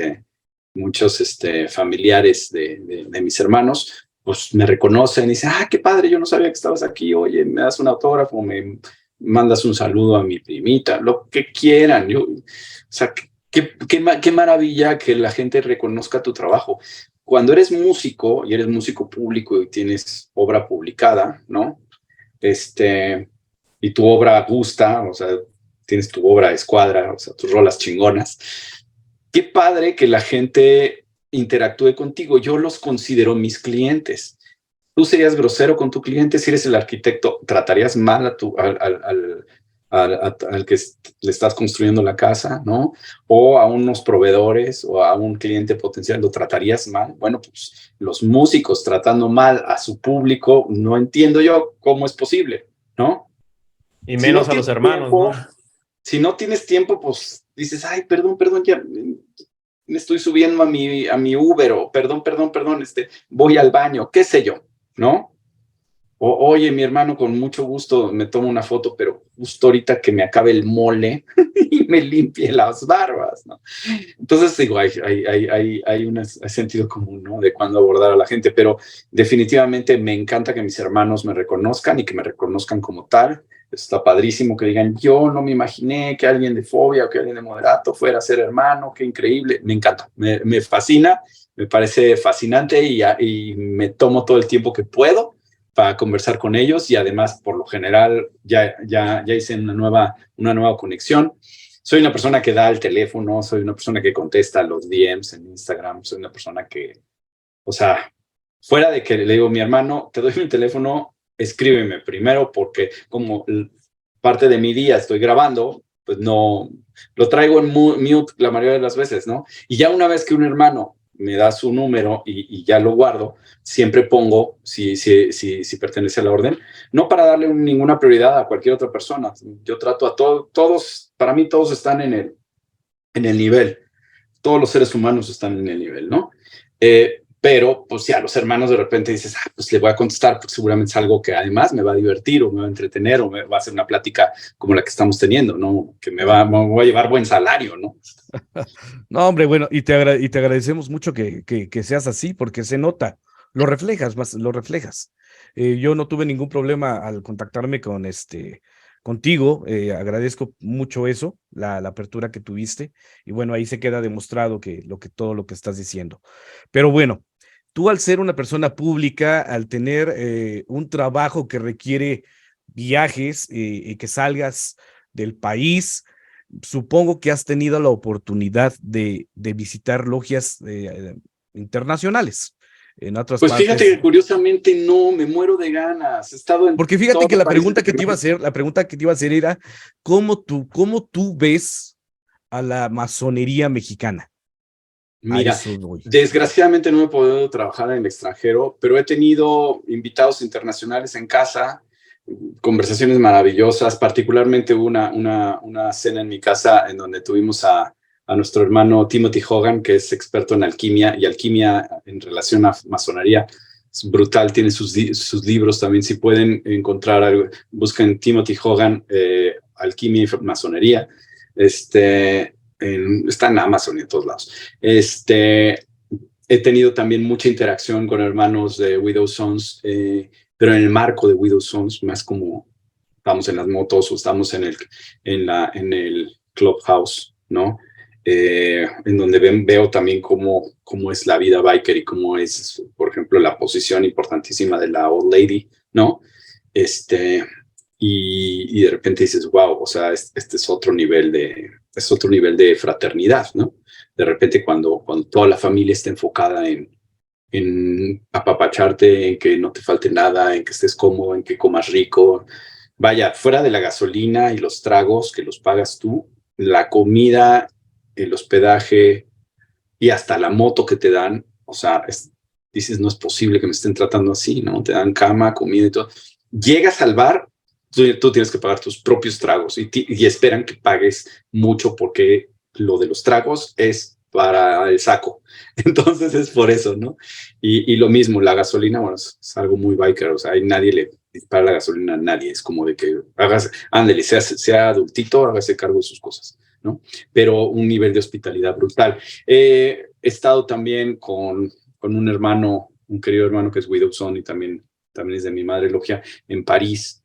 familiares de mis hermanos, pues me reconocen y dicen, qué padre, yo no sabía que estabas aquí, oye, me das un autógrafo, me mandas un saludo a mi primita, lo que quieran. O sea, qué maravilla que la gente reconozca tu trabajo. Cuando eres músico y eres músico público y tienes obra publicada, ¿no? Y tu obra gusta, o sea, tienes tu obra de escuadra, o sea, tus rolas chingonas. Qué padre que la gente interactúe contigo. Yo los considero mis clientes. Tú serías grosero con tu cliente si eres el arquitecto, tratarías mal al que le estás construyendo la casa, ¿no? O a unos proveedores o a un cliente potencial, ¿lo tratarías mal? Bueno, pues los músicos tratando mal a su público, no entiendo yo cómo es posible, ¿no? Y menos si no a los hermanos, tiempo, ¿no? Si no tienes tiempo, pues dices, perdón, ya me estoy subiendo a mi Uber, o perdón, voy al baño, qué sé yo, ¿no? Oye, mi hermano, con mucho gusto me tomo una foto, pero justo ahorita que me acabe el mole y me limpie las barbas, ¿no? Entonces, digo, hay un sentido común, ¿no? De cuándo abordar a la gente, pero definitivamente me encanta que mis hermanos me reconozcan y que me reconozcan como tal. Está padrísimo que digan, yo no me imaginé que alguien de fobia o que alguien de moderato fuera a ser hermano, qué increíble. Me encanta, me fascina, me parece fascinante y me tomo todo el tiempo que puedo para conversar con ellos, y además, por lo general, ya hice una nueva conexión. Soy una persona que da el teléfono, soy una persona que contesta los DMs en Instagram, soy una persona que, o sea, fuera de que le digo, mi hermano, te doy mi teléfono, escríbeme primero, porque como parte de mi día estoy grabando, pues no, lo traigo en mute la mayoría de las veces, ¿no? Y ya una vez que un hermano me da su número y ya lo guardo, siempre pongo si pertenece a la orden, no para darle ninguna prioridad a cualquier otra persona. Yo trato a todos, para mí todos están en el nivel, todos los seres humanos están en el nivel, ¿no? Pero, pues ya, los hermanos de repente dices, pues le voy a contestar, porque seguramente es algo que además me va a divertir, o me va a entretener, o me va a hacer una plática como la que estamos teniendo, ¿no? Que me voy a llevar buen salario, ¿no? No, hombre, bueno, y te agradecemos mucho que seas así, porque se nota, lo reflejas. Yo no tuve ningún problema al contactarme con contigo. Agradezco mucho eso, la apertura que tuviste. Y bueno, ahí se queda demostrado que todo lo que estás diciendo. Pero bueno, tú al ser una persona pública, al tener un trabajo que requiere viajes y que salgas del país, supongo que has tenido la oportunidad de visitar logias internacionales en otras Pues fíjate partes. que curiosamente no, me muero de ganas. He estado en Porque fíjate todos que los la países pregunta que te iba a México. hacer, era cómo tú ves a la masonería mexicana. A Mira, eso voy. desgraciadamente no he podido trabajar en el extranjero, pero he tenido invitados internacionales en casa, conversaciones maravillosas, particularmente una cena en mi casa en donde tuvimos a nuestro hermano Timothy Hogan, que es experto en alquimia y alquimia en relación a masonería. Es brutal, tiene sus libros también, si pueden encontrar algo, busquen Timothy Hogan, alquimia y masonería. Está en Amazon y en todos lados. He tenido también mucha interacción con hermanos de Widow Sons, pero en el marco de Widow Sons, más como estamos en las motos o estamos en el clubhouse, ¿no? En donde veo también cómo es la vida biker y cómo es, por ejemplo, la posición importantísima de la old lady, ¿no? Y de repente dices, wow, o sea, este es otro nivel de fraternidad, ¿no? De repente cuando toda la familia está enfocada en apapacharte, en que no te falte nada, en que estés cómodo, en que comas rico. Vaya, fuera de la gasolina y los tragos que los pagas tú, la comida, el hospedaje y hasta la moto que te dan, o sea, dices, no es posible que me estén tratando así, ¿no? Te dan cama, comida y todo. Llegas al bar, tú tienes que pagar tus propios tragos y esperan que pagues mucho porque lo de los tragos es para el saco. Entonces es por eso, ¿no? Y lo mismo, la gasolina, bueno, es algo muy biker, o sea, nadie le dispara la gasolina a nadie, es como de que ándale, sea adultito, hágase cargo de sus cosas, ¿no? Pero un nivel de hospitalidad brutal. He estado también con un hermano, un querido hermano que es Widow Son y también es de mi madre logia, en París,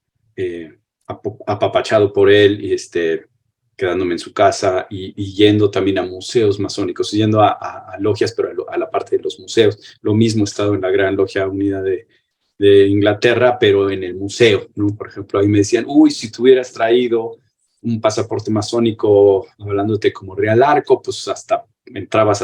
apapachado por él y quedándome en su casa y yendo también a museos masónicos, yendo a logias, pero a la parte de los museos. Lo mismo he estado en la Gran Logia Unida de Inglaterra, pero en el museo, ¿no? Por ejemplo, ahí me decían, uy, si tú hubieras traído un pasaporte masónico hablándote como Real Arco, pues hasta entrabas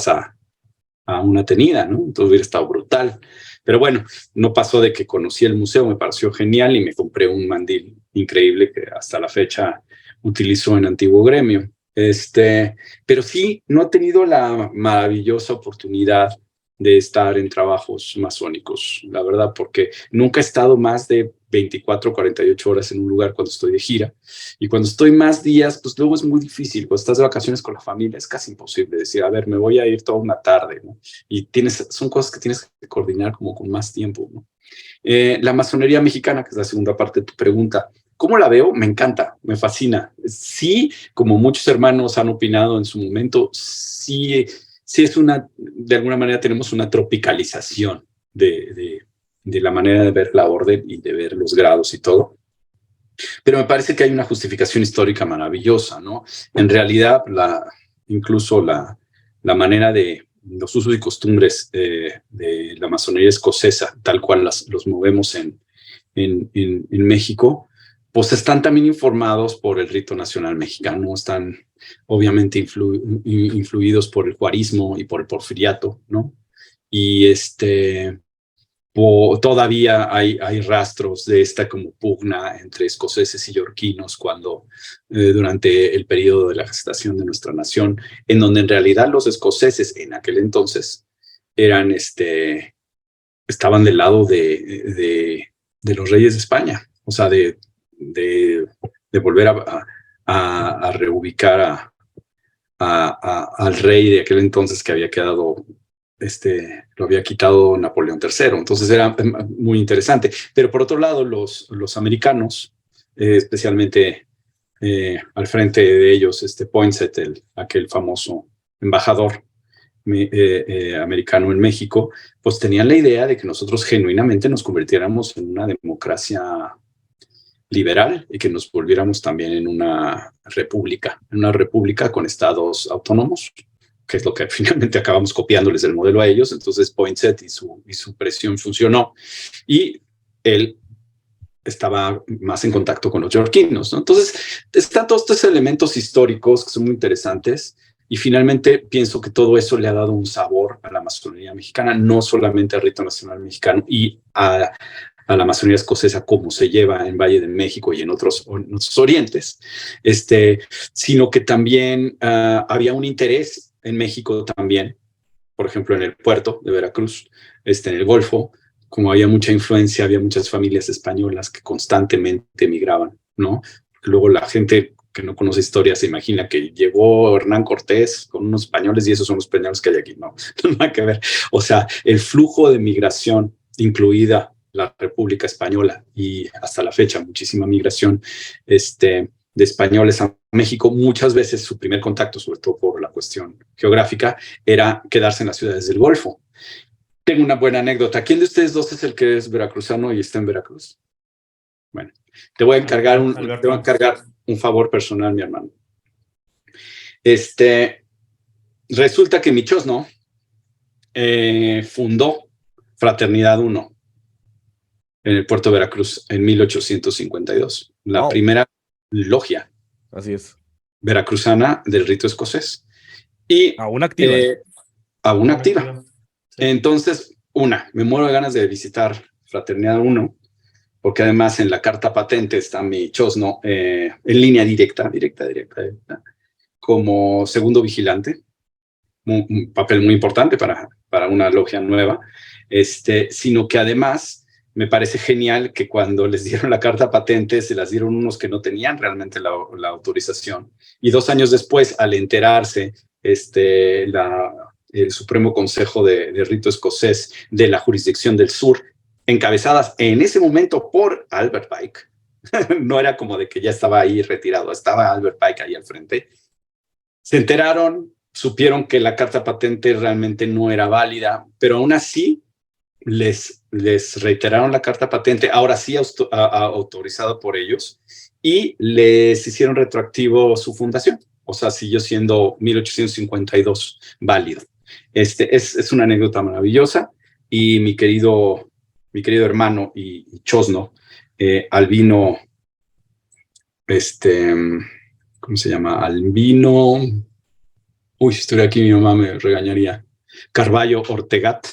a una tenida, ¿no? Entonces hubiera estado brutal. Pero bueno, no pasó de que conocí el museo, me pareció genial y me compré un mandil increíble que hasta la fecha utilizo en Antiguo Gremio. Pero sí, no he tenido la maravillosa oportunidad de estar en trabajos masónicos, la verdad, porque nunca he estado más de 24 o 48 horas en un lugar cuando estoy de gira. Y cuando estoy más días, pues luego es muy difícil. Cuando estás de vacaciones con la familia es casi imposible decir, a ver, me voy a ir toda una tarde, ¿no? Y son cosas que tienes que coordinar como con más tiempo, ¿no? La masonería mexicana, que es la segunda parte de tu pregunta, ¿cómo la veo? Me encanta, me fascina. Sí, como muchos hermanos han opinado en su momento, sí es de alguna manera tenemos una tropicalización de la manera de ver la orden y de ver los grados y todo. Pero me parece que hay una justificación histórica maravillosa, ¿no? En realidad, incluso la manera de los usos y costumbres de la masonería escocesa, tal cual los movemos en México, pues están también informados por el rito nacional mexicano, están obviamente influidos por el juarismo y por el porfiriato, ¿no? Y todavía hay rastros de esta como pugna entre escoceses y yorquinos cuando durante el periodo de la gestación de nuestra nación, en donde en realidad los escoceses en aquel entonces estaban del lado de los reyes de España, o sea, de volver a reubicar al rey de aquel entonces que había quedado, lo había quitado Napoleón III. Entonces era muy interesante. Pero por otro lado, los americanos, especialmente al frente de ellos, Poinsett, aquel famoso embajador americano en México, pues tenían la idea de que nosotros genuinamente nos convirtiéramos en una democracia liberal y que nos volviéramos también en una república con estados autónomos, que es lo que finalmente acabamos copiándoles el modelo a ellos. Entonces Poinsett y su presión funcionó, y él estaba más en contacto con los yorquinos, ¿no? Entonces están todos estos elementos históricos que son muy interesantes, y finalmente pienso que todo eso le ha dado un sabor a la masonería mexicana, no solamente al rito nacional mexicano y a la masonería escocesa como se lleva en Valle de México y en otros orientes, sino que también había un interés en México también, por ejemplo en el puerto de Veracruz, en el Golfo, como había mucha influencia, había muchas familias españolas que constantemente emigraban, ¿no? Luego la gente que no conoce historia se imagina que llegó Hernán Cortés con unos españoles y esos son los españoles que hay aquí. No, no nada que ver. O sea, el flujo de migración, incluida la República Española y hasta la fecha muchísima migración de españoles a México, muchas veces su primer contacto, sobre todo por la cuestión geográfica, era quedarse en las ciudades del Golfo. Tengo una buena anécdota. ¿Quién de ustedes dos es el que es veracruzano y está en Veracruz? Bueno, te voy a encargar un favor personal, mi hermano. Resulta que mi chosno fundó Fraternidad 1 en el puerto de Veracruz en 1852. La primera logia. Así es. Veracruzana del rito escocés. Y aún activa. Aún activa. Sí. Entonces, me muero de ganas de visitar Fraternidad 1, porque además en la carta patente está mi chosno en línea directa, como segundo vigilante, un papel muy importante para una logia nueva, sino que además me parece genial que cuando les dieron la carta patente se las dieron unos que no tenían realmente la autorización, y 2 años después, al enterarse el Supremo Consejo de Rito Escocés de la jurisdicción del sur, encabezadas en ese momento por Albert Pike, no era como de que ya estaba ahí retirado, estaba Albert Pike ahí al frente, se enteraron, supieron que la carta patente realmente no era válida, pero aún así les reiteraron la carta patente, ahora sí autorizada por ellos, y les hicieron retroactivo su fundación, o sea, siguió siendo 1852 válido. Es una anécdota maravillosa, y mi querido hermano y chosno, Albino, ¿cómo se llama? Albino, si estuviera aquí mi mamá me regañaría, Carballo Ortegat.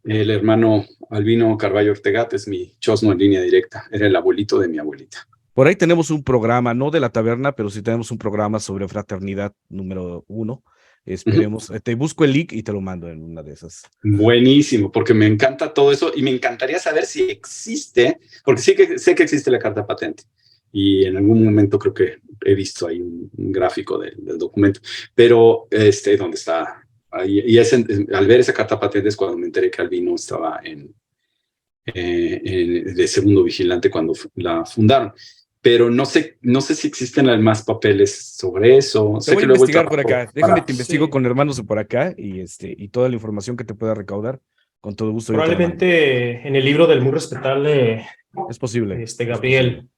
El hermano Albino Carballo Ortegat es mi chosno en línea directa, era el abuelito de mi abuelita. Por ahí tenemos un programa, no de la taberna, pero sí tenemos un programa sobre fraternidad número 1. Esperemos, te busco el link y te lo mando en una de esas. Buenísimo, porque me encanta todo eso y me encantaría saber si existe, porque sí que sé que existe la carta patente, y en algún momento creo que he visto ahí un gráfico del documento, pero ¿dónde está? Ahí, y al ver esa carta patente es cuando me enteré que Albino estaba de segundo vigilante cuando la fundaron. Pero no sé si existen más papeles sobre eso. Te voy a investigar por acá. Déjame te investigo con hermanos de por acá y toda la información que te pueda recaudar. Con todo gusto. Probablemente en el libro del muy respetable es posible. Gabriel.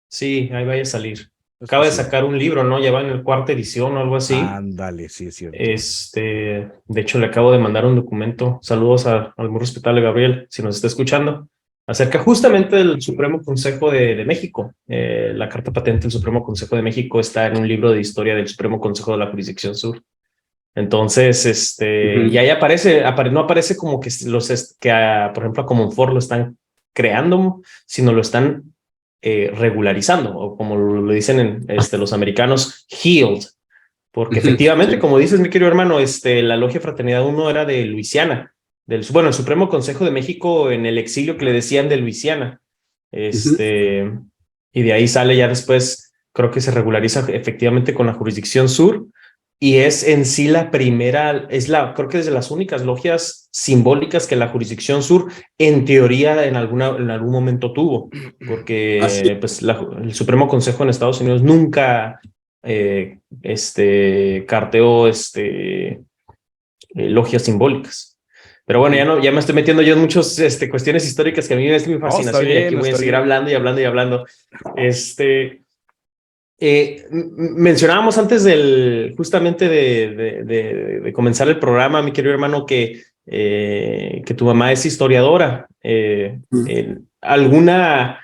Sí, ahí vaya a salir. Acaba de sacar un libro, ¿no? Ya va en el 4ª edición o algo así. Ándale, sí, es cierto. De hecho, le acabo de mandar un documento. Saludos al muy respetable Gabriel, si nos está escuchando, acerca justamente del Supremo Consejo de México. La carta patente del Supremo Consejo de México está en un libro de historia del Supremo Consejo de la Jurisdicción Sur. Entonces, y ahí no aparece como que por ejemplo, a Comonfort lo están creando, sino lo están regularizando, o como lo dicen los americanos, healed. Porque efectivamente, como dices, mi querido hermano, la Logia Fraternidad 1 era de Luisiana. El Supremo Consejo de México en el exilio que le decían de Luisiana. Y de ahí sale ya después, creo que se regulariza efectivamente con la jurisdicción sur, y es en sí la primera, creo que es de las únicas logias simbólicas que la jurisdicción sur, en teoría, en algún momento tuvo, porque pues, el Supremo Consejo en Estados Unidos nunca carteó logias simbólicas. Pero bueno, ya me estoy metiendo yo en muchas cuestiones históricas que a mí es mi fascinación y aquí voy a seguir hablando y hablando y hablando. Mencionábamos antes justamente de comenzar el programa, mi querido hermano, que tu mamá es historiadora. ¿Alguna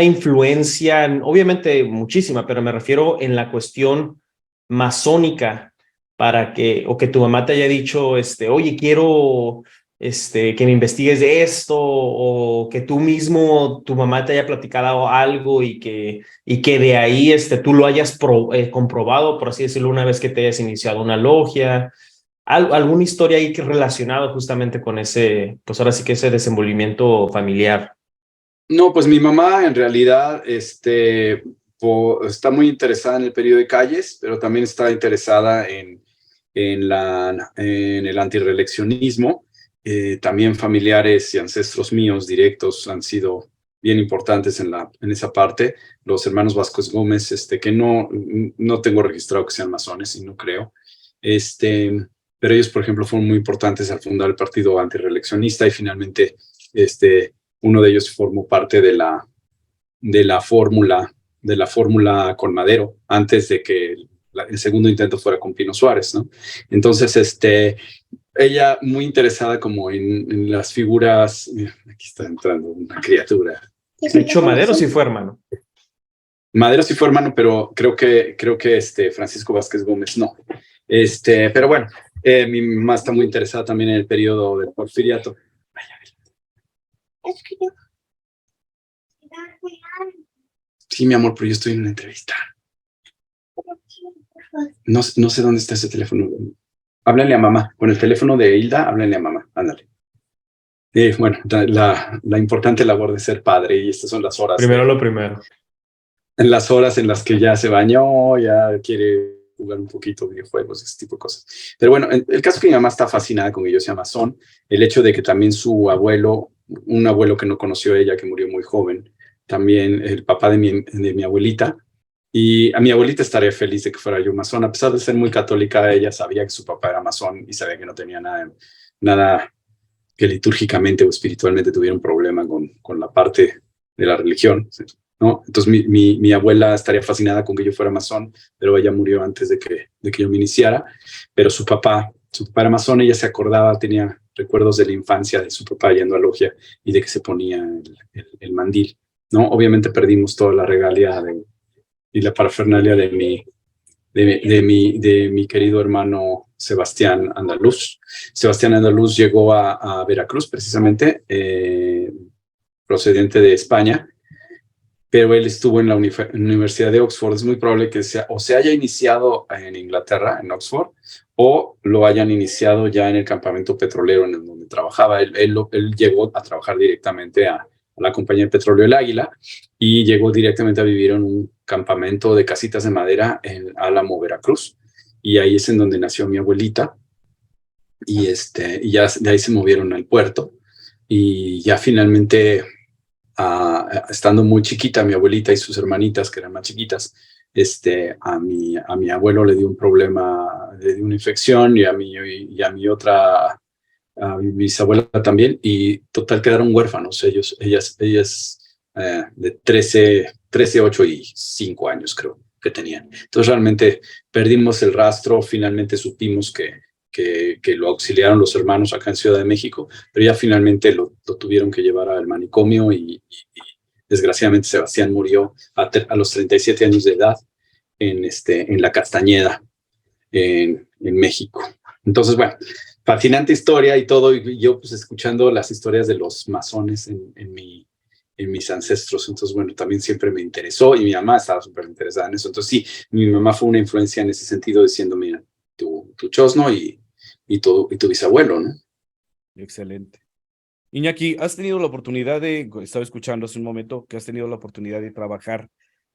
influencia? Obviamente muchísima, pero me refiero en la cuestión masónica o que tu mamá te haya dicho, oye, quiero que me investigues de esto, o que tú mismo, tu mamá te haya platicado algo y que de ahí tú lo hayas comprobado, por así decirlo, una vez que te hayas iniciado una logia. ¿Alguna historia ahí relacionada justamente con pues ahora sí que ese desenvolvimiento familiar? No, pues mi mamá en realidad está muy interesada en el periodo de Calles, pero también está interesada en el antirreeleccionismo. También familiares y ancestros míos directos han sido bien importantes en esa parte. Los hermanos Vázquez Gómez, que no tengo registrado que sean masones y no creo. Pero ellos, por ejemplo, fueron muy importantes al fundar el partido antirreeleccionista y finalmente uno de ellos formó parte de la fórmula con Madero, antes de que el segundo intento fuera con Pino Suárez, ¿no? Entonces, ella muy interesada como en las figuras. Mira, aquí está entrando una criatura. De hecho, Madero sí fue hermano. Madero sí fue hermano, pero creo que Francisco Vázquez Gómez no. Pero bueno, mi mamá está muy interesada también en el periodo del Porfiriato. Sí, mi amor, pero yo estoy en una entrevista. No sé dónde está ese teléfono. Háblenle a mamá. Con el teléfono de Hilda, háblenle a mamá. Ándale. Bueno, la importante labor de ser padre, y estas son las horas. Primero lo primero. En las horas en las que ya se bañó, ya quiere jugar un poquito videojuegos, ese tipo de cosas. Pero bueno, el caso es que mi mamá está fascinada con que yo sea masón. El hecho de que también su abuelo, un abuelo que no conoció ella, que murió muy joven, también el papá de mi abuelita, y a mi abuelita estaría feliz de que fuera yo masón. A pesar de ser muy católica, ella sabía que su papá era masón y sabía que no tenía nada que litúrgicamente o espiritualmente tuviera un problema con la parte de la religión, ¿no? Entonces mi abuela estaría fascinada con que yo fuera masón, pero ella murió antes de que yo me iniciara. Pero su papá era masón, ella se acordaba, tenía recuerdos de la infancia de su papá yendo a logia y de que se ponía el mandil, ¿no? Obviamente perdimos toda la regalia y la parafernalia de mi querido hermano Sebastián Andaluz. Sebastián Andaluz llegó a Veracruz precisamente, procedente de España, pero él estuvo en la Universidad de Oxford. Es muy probable que se haya iniciado en Inglaterra, en Oxford, o lo hayan iniciado ya en el campamento petrolero en el donde trabajaba. Él llegó a trabajar directamente a la compañía de petróleo El Águila y llegó directamente a vivir en un campamento de casitas de madera en Álamo, Veracruz. Y ahí es en donde nació mi abuelita. Y ya de ahí se movieron al puerto. Y ya finalmente, estando muy chiquita, mi abuelita y sus hermanitas, que eran más chiquitas, a mi abuelo le dio un problema, le dio una infección, y a mi otra, a mi bisabuela también, y total quedaron huérfanos ellas de 13, 8 y 5 años creo que tenían. Entonces realmente perdimos el rastro. Finalmente supimos que lo auxiliaron los hermanos acá en Ciudad de México, pero ya finalmente lo tuvieron que llevar al manicomio y desgraciadamente Sebastián murió a los 37 años de edad en La Castañeda, en México. Entonces, bueno, fascinante historia y todo, y yo pues escuchando las historias de los masones en mis ancestros. Entonces, bueno, también siempre me interesó, y mi mamá estaba súper interesada en eso. Entonces, sí, mi mamá fue una influencia en ese sentido, diciendo, mira, tu chosno y tu bisabuelo, ¿no? Excelente. Iñaki, ¿has tenido la oportunidad estaba escuchando hace un momento, que has tenido la oportunidad de trabajar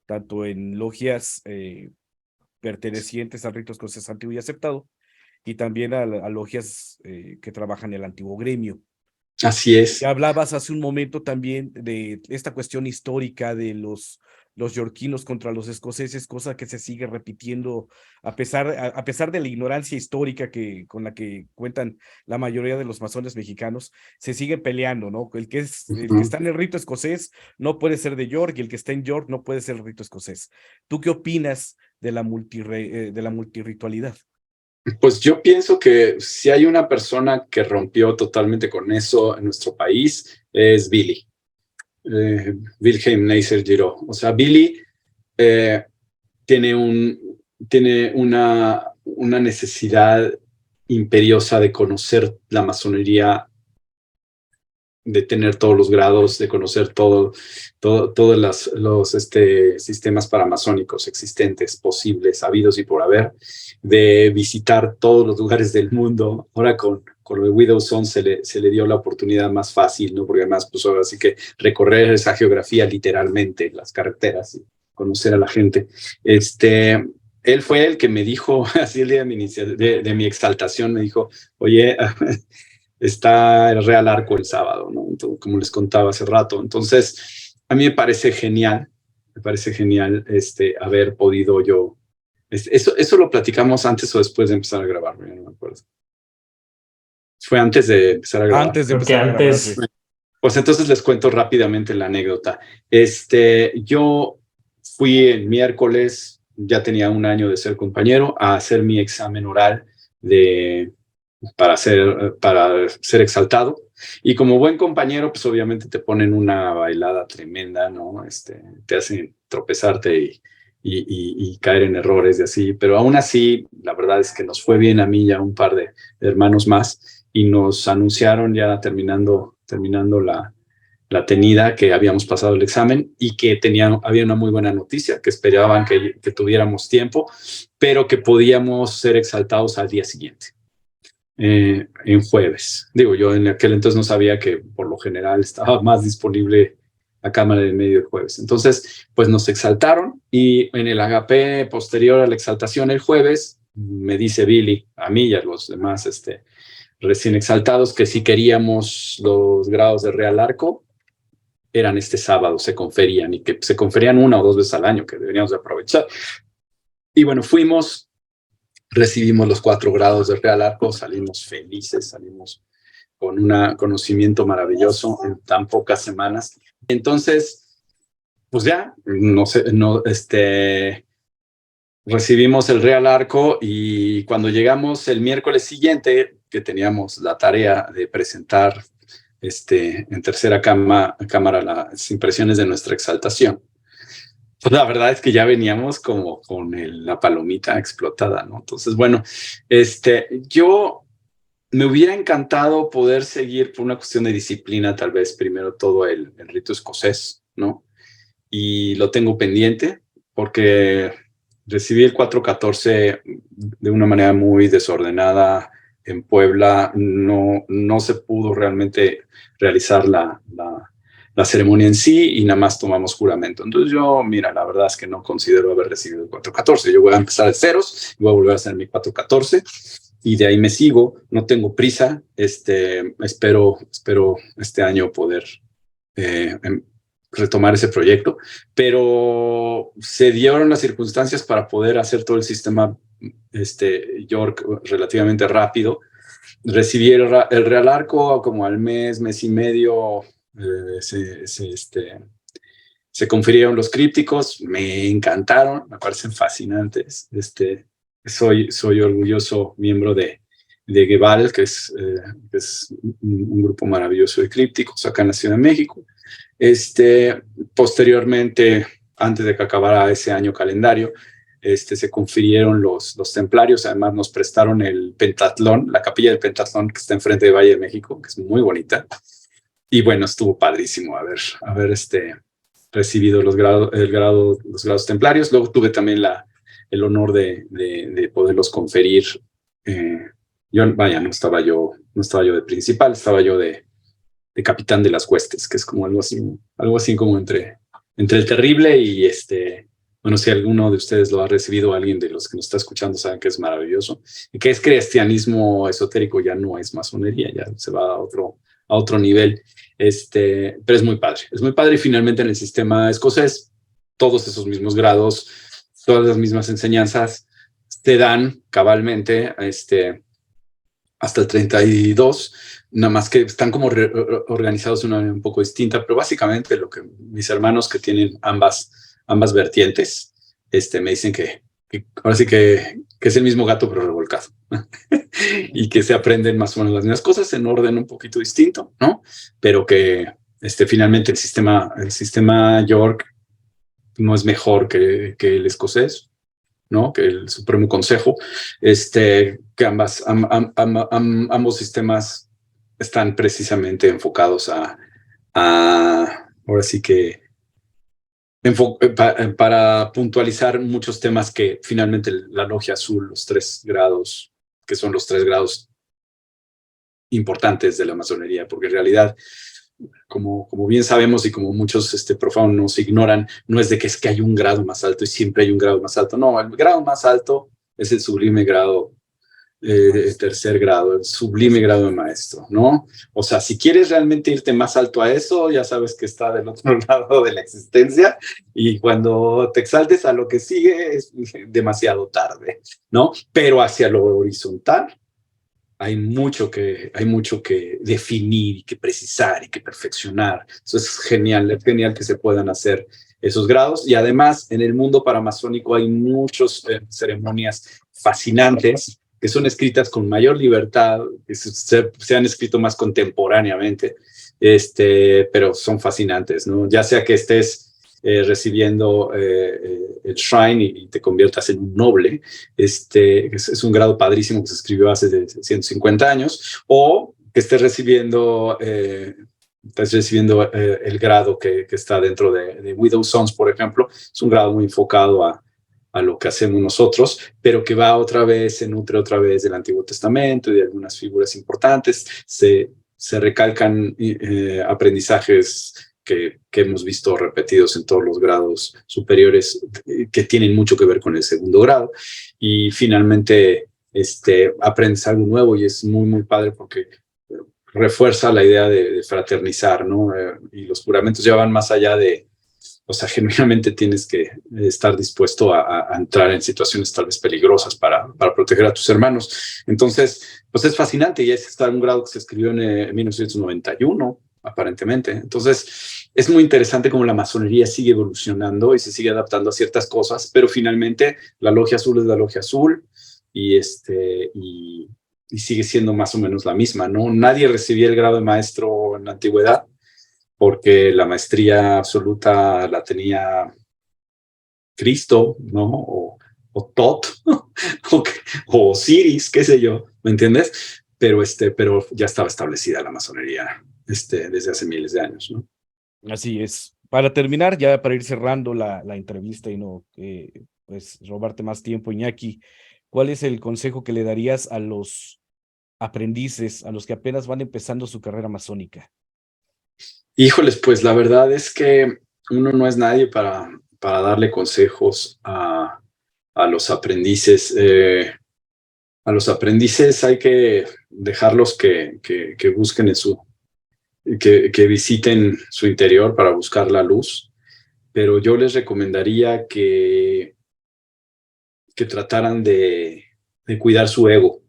tanto en logias pertenecientes a ritos cosas antiguo y aceptado, y también a logias que trabajan en el antiguo gremio? Así es. Ya hablabas hace un momento también de esta cuestión histórica de los los yorquinos contra los escoceses, cosa que se sigue repitiendo a pesar de la ignorancia histórica con la que cuentan la mayoría de los masones mexicanos, se siguen peleando, ¿no? El que está en el rito escocés no puede ser de York, y el que está en York no puede ser el rito escocés. ¿Tú qué opinas de la multirritualidad? Pues yo pienso que si hay una persona que rompió totalmente con eso en nuestro país, es Billy. Wilhelm Neisser Giraud. O sea, Billy tiene una necesidad imperiosa de conocer la masonería, de tener todos los grados, de conocer todos los sistemas paramasónicos existentes, posibles, habidos y por haber, de visitar todos los lugares del mundo. Ahora con lo de Widowson se le dio la oportunidad más fácil, ¿no? Porque además, pues ahora sí que recorrer esa geografía literalmente, las carreteras, y conocer a la gente. Él fue el que me dijo, así el día de mi exaltación, me dijo, oye, está el Real Arco el sábado, ¿no? Entonces, como les contaba hace rato. Entonces, a mí me parece genial haber podido yo. Eso lo platicamos antes o después de empezar a grabar, no me acuerdo. Fue antes de empezar a grabar. Antes de empezar a grabar, sí. Pues entonces les cuento rápidamente la anécdota. Yo fui el miércoles, ya tenía un año de ser compañero, a hacer mi examen oral para ser exaltado. Y como buen compañero, pues obviamente te ponen una bailada tremenda, ¿no? Te hacen tropezarte y caer en errores y así. Pero aún así, la verdad es que nos fue bien a mí y a un par de hermanos más, y nos anunciaron ya terminando la tenida que habíamos pasado el examen, y que había una muy buena noticia, que esperaban que tuviéramos tiempo, pero que podíamos ser exaltados al día siguiente. En jueves. Digo, yo en aquel entonces no sabía que por lo general estaba más disponible la cámara de medio de jueves. Entonces, pues nos exaltaron, y en el agape posterior a la exaltación el jueves, me dice Billy, a mí y a los demás recién exaltados, que si queríamos los grados de Real Arco, eran este sábado, se conferían, y que se conferían 1 o 2 veces al año, que deberíamos de aprovechar. Y bueno, fuimos, recibimos los 4 grados de Real Arco, salimos felices, salimos con un conocimiento maravilloso en tan pocas semanas. Entonces, pues ya, recibimos el Real Arco, y cuando llegamos el miércoles siguiente, que teníamos la tarea de presentar en tercera cámara las impresiones de nuestra exaltación, pues la verdad es que ya veníamos como con la palomita explotada, ¿no? Entonces, bueno, yo me hubiera encantado poder seguir por una cuestión de disciplina, tal vez primero todo el rito escocés, ¿no? Y lo tengo pendiente porque recibí el 414 de una manera muy desordenada en Puebla. No se pudo realmente realizar la ceremonia en sí, y nada más tomamos juramento. Entonces yo, mira, la verdad es que no considero haber recibido el 414. Yo voy a empezar de ceros, voy a volver a hacer mi 414, y de ahí me sigo. No tengo prisa. Espero este año poder retomar ese proyecto, pero se dieron las circunstancias para poder hacer todo el sistema York relativamente rápido. Recibí el Real Arco como al mes y medio. Se confirieron los crípticos, me encantaron, me parecen fascinantes. Soy orgulloso miembro de Gebal, que es un grupo maravilloso de crípticos acá en la Ciudad de México. Posteriormente, antes de que acabara ese año calendario, se confirieron los templarios. Además nos prestaron el pentatlón, la capilla del pentatlón, que está enfrente de Valle de México, que es muy bonita. Y bueno, estuvo padrísimo haber recibido los grados templarios. Luego tuve también el honor de poderlos conferir. No estaba yo de principal, estaba yo de capitán de las huestes, que es como algo así como entre el terrible y bueno, si alguno de ustedes lo ha recibido, alguien de los que nos está escuchando saben que es maravilloso, y que es cristianismo esotérico, ya no es masonería, ya se va a otro nivel. Pero es muy padre, y finalmente en el sistema escocés todos esos mismos grados, todas las mismas enseñanzas, te dan cabalmente hasta el 32, nada más que están como organizados de una manera un poco distinta, pero básicamente lo que mis hermanos que tienen ambas vertientes, me dicen que ahora sí que es el mismo gato pero revolcado y que se aprenden más o menos las mismas cosas en orden un poquito distinto, ¿no? Pero que finalmente el sistema York no es mejor que el escocés, ¿no? Que el Supremo Consejo, que ambos sistemas están precisamente enfocados a ahora sí que para puntualizar muchos temas que finalmente la logia azul, los 3 grados, que son los 3 grados importantes de la masonería, porque en realidad, como bien sabemos y como muchos profanos ignoran, no es de que es que hay un grado más alto y siempre hay un grado más alto. No, el grado más alto es el sublime grado, tercer grado, el sublime grado de maestro, ¿no? O sea, si quieres realmente irte más alto a eso, ya sabes que está del otro lado de la existencia y cuando te exaltes a lo que sigue es demasiado tarde, ¿no? Pero hacia lo horizontal hay mucho que definir y que precisar y que perfeccionar. Eso es genial que se puedan hacer esos grados. Y además, en el mundo paramasónico hay muchas ceremonias fascinantes que son escritas con mayor libertad, que se han escrito más contemporáneamente, pero son fascinantes, ¿no? Ya sea que estés recibiendo el Shrine y te conviertas en un noble, es un grado padrísimo que se escribió hace 150 años, o que estés recibiendo el grado que está dentro de Widow Sons, por ejemplo. Es un grado muy enfocado a lo que hacemos nosotros, pero que va se nutre otra vez del Antiguo Testamento y de algunas figuras importantes. Se recalcan aprendizajes que hemos visto repetidos en todos los grados superiores que tienen mucho que ver con el segundo grado. Y finalmente aprendes algo nuevo y es muy, muy padre porque refuerza la idea de fraternizar, ¿no? Y los juramentos ya van más allá o sea, genuinamente tienes que estar dispuesto a entrar en situaciones tal vez peligrosas para proteger a tus hermanos. Entonces, pues es fascinante y está un grado que se escribió en 1991, aparentemente. Entonces, es muy interesante cómo la masonería sigue evolucionando y se sigue adaptando a ciertas cosas, pero finalmente la logia azul es la logia azul y sigue siendo más o menos la misma, ¿no? Nadie recibía el grado de maestro en la antigüedad porque la maestría absoluta la tenía Cristo, ¿no? O Tot, o Osiris, qué sé yo, ¿me entiendes? Pero ya estaba establecida la masonería desde hace miles de años, ¿no? Así es. Para terminar, ya para ir cerrando la entrevista y no pues robarte más tiempo, Iñaki, ¿cuál es el consejo que le darías a los aprendices, a los que apenas van empezando su carrera masónica? Híjoles, pues la verdad es que uno no es nadie para darle consejos a los aprendices. A los aprendices hay que dejarlos que busquen que visiten su interior para buscar la luz, pero yo les recomendaría que trataran de cuidar su ego,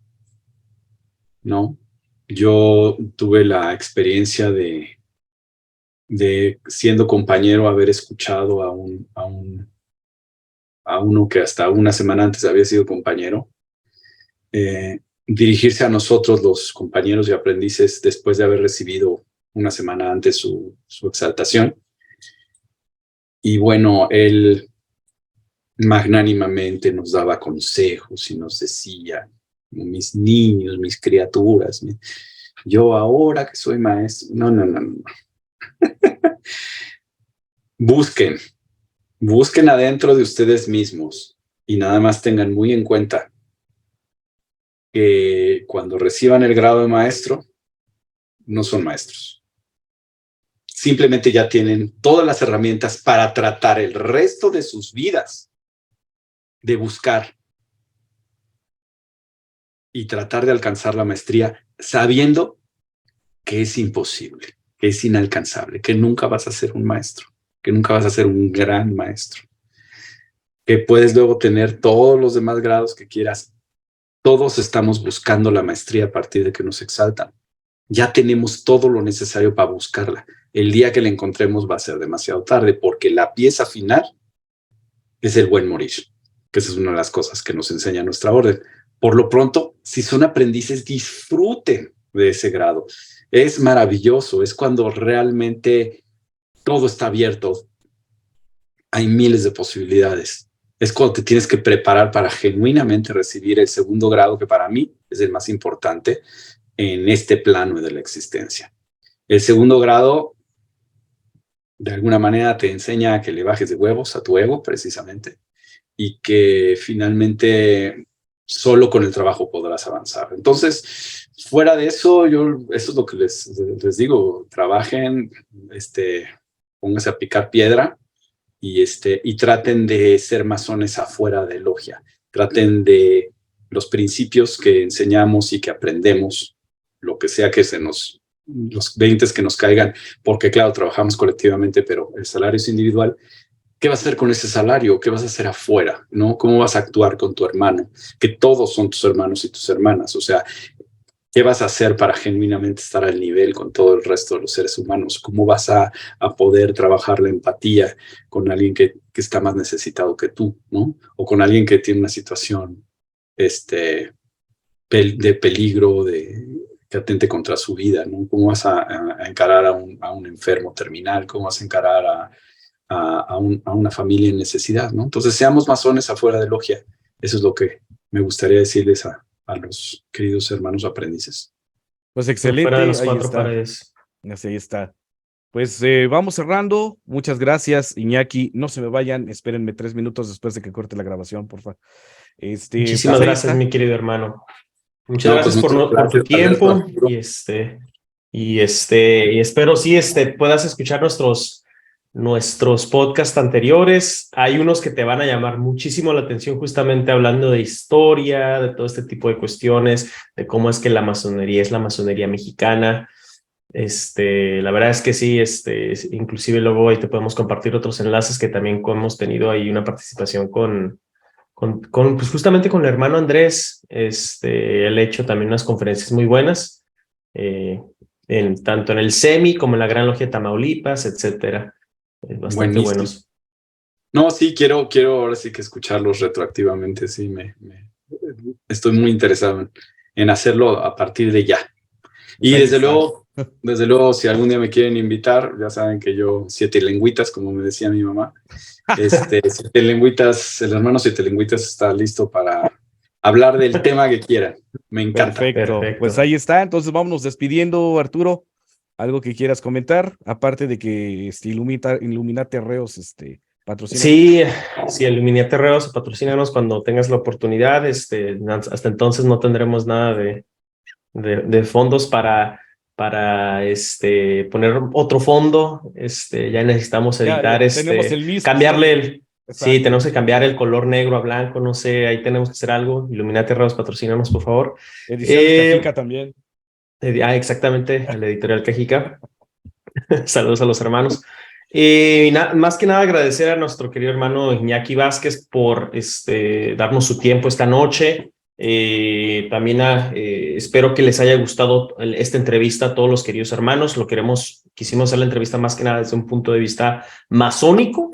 ¿no? Yo tuve la experiencia de siendo compañero, haber escuchado a uno que hasta una semana antes había sido compañero, dirigirse a nosotros, los compañeros y aprendices, después de haber recibido una semana antes su exaltación. Y bueno, él magnánimamente nos daba consejos y nos decía, mis niños, mis criaturas, yo ahora que soy maestro, no. Busquen adentro de ustedes mismos y nada más tengan muy en cuenta que cuando reciban el grado de maestro, no son maestros. Simplemente ya tienen todas las herramientas para tratar el resto de sus vidas de buscar y tratar de alcanzar la maestría sabiendo que es imposible, que es inalcanzable, que nunca vas a ser un maestro. que nunca vas a ser un gran maestro, que puedes luego tener todos los demás grados que quieras. Todos estamos buscando la maestría a partir de que nos exaltan. Ya tenemos todo lo necesario para buscarla. El día que la encontremos va a ser demasiado tarde, porque la pieza final es el buen morir, que esa es una de las cosas que nos enseña nuestra orden. Por lo pronto, si son aprendices, disfruten de ese grado. Es maravilloso, es cuando realmente todo está abierto. Hay miles de posibilidades. Es cuando te tienes que preparar para genuinamente recibir el segundo grado, que para mí es el más importante en este plano de la existencia. El segundo grado, de alguna manera, te enseña a que le bajes de huevos a tu ego, precisamente, y que finalmente solo con el trabajo podrás avanzar. Entonces, fuera de eso, eso es lo que les digo, trabajen, pónganse a picar piedra y traten de ser masones afuera de logia. Traten de los principios que enseñamos y que aprendemos, lo que sea que los 20 que nos caigan, porque claro, trabajamos colectivamente, pero el salario es individual. ¿Qué vas a hacer con ese salario? ¿Qué vas a hacer afuera? ¿No? ¿Cómo vas a actuar con tu hermano? Que todos son tus hermanos y tus hermanas. O sea, ¿qué vas a hacer para genuinamente estar al nivel con todo el resto de los seres humanos? ¿Cómo vas a poder trabajar la empatía con alguien que está más necesitado que tú, ¿no? O con alguien que tiene una situación de peligro, que atente contra su vida, ¿no? ¿Cómo vas a encarar a un enfermo terminal? ¿Cómo vas a encarar a una familia en necesidad, ¿no? Entonces, seamos masones afuera de logia. Eso es lo que me gustaría decirles a los queridos hermanos aprendices. Pues excelente. Fuera de las cuatro paredes. Así ahí está. Pues vamos cerrando. Muchas gracias, Iñaki. No se me vayan, espérenme 3 minutos después de que corte la grabación, por favor. Muchísimas gracias, mi querido hermano. Muchas gracias por tu tiempo y espero sí puedas escuchar nuestros podcasts anteriores. Hay unos que te van a llamar muchísimo la atención, justamente hablando de historia, de todo este tipo de cuestiones, de cómo es que la masonería es la masonería mexicana. La verdad es que sí, inclusive luego ahí te podemos compartir otros enlaces que también hemos tenido ahí una participación pues justamente con el hermano Andrés. Él ha hecho también unas conferencias muy buenas, tanto en el SEMI como en la Gran Logia de Tamaulipas, etcétera. Bastante buenos. No, sí, quiero ahora sí que escucharlos retroactivamente. Sí, estoy muy interesado en hacerlo a partir de ya. Y desde luego, si algún día me quieren invitar, ya saben que yo 7 lengüitas, como me decía mi mamá. 7 lengüitas, el hermano 7 lengüitas está listo para hablar del tema que quieran. Me encanta. Perfecto. Pues ahí está. Entonces vámonos despidiendo, Arturo. ¿Algo que quieras comentar? Aparte de que Illuminati Reos patrocina. Sí, Illuminati Reos, patrocínanos cuando tengas la oportunidad. Hasta entonces no tendremos nada de fondos para poner otro fondo. Ya necesitamos editar, tenemos el mismo, cambiarle sí, tenemos que cambiar el color negro a blanco, no sé, ahí tenemos que hacer algo. Illuminati Reos, patrocínanos, por favor. Edición de Cajica también. Exactamente, a la editorial Cajica. Saludos a los hermanos. Más que nada agradecer a nuestro querido hermano Iñaki Vázquez por darnos su tiempo esta noche. También espero que les haya gustado esta entrevista a todos los queridos hermanos. Quisimos hacer la entrevista más que nada desde un punto de vista masónico,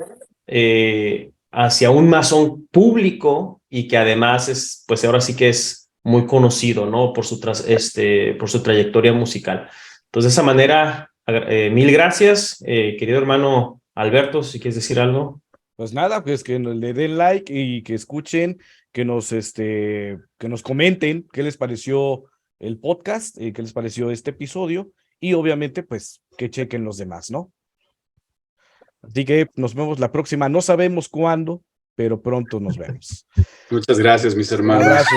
hacia un masón público, y que además pues ahora sí que es muy conocido, ¿no? Por su trayectoria musical. Entonces, de esa manera, mil gracias, querido hermano Alberto, si quieres decir algo. Pues nada, pues que le den like y que escuchen, que nos comenten qué les pareció el podcast, qué les pareció este episodio, y obviamente pues que chequen los demás, ¿no? Así que nos vemos la próxima, no sabemos cuándo, pero pronto nos vemos. Muchas gracias, mis hermanos. Un abrazo.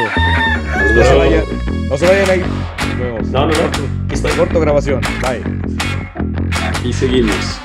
No se vayan ahí. Nos vemos. No. Corto grabación. Bye. Aquí seguimos.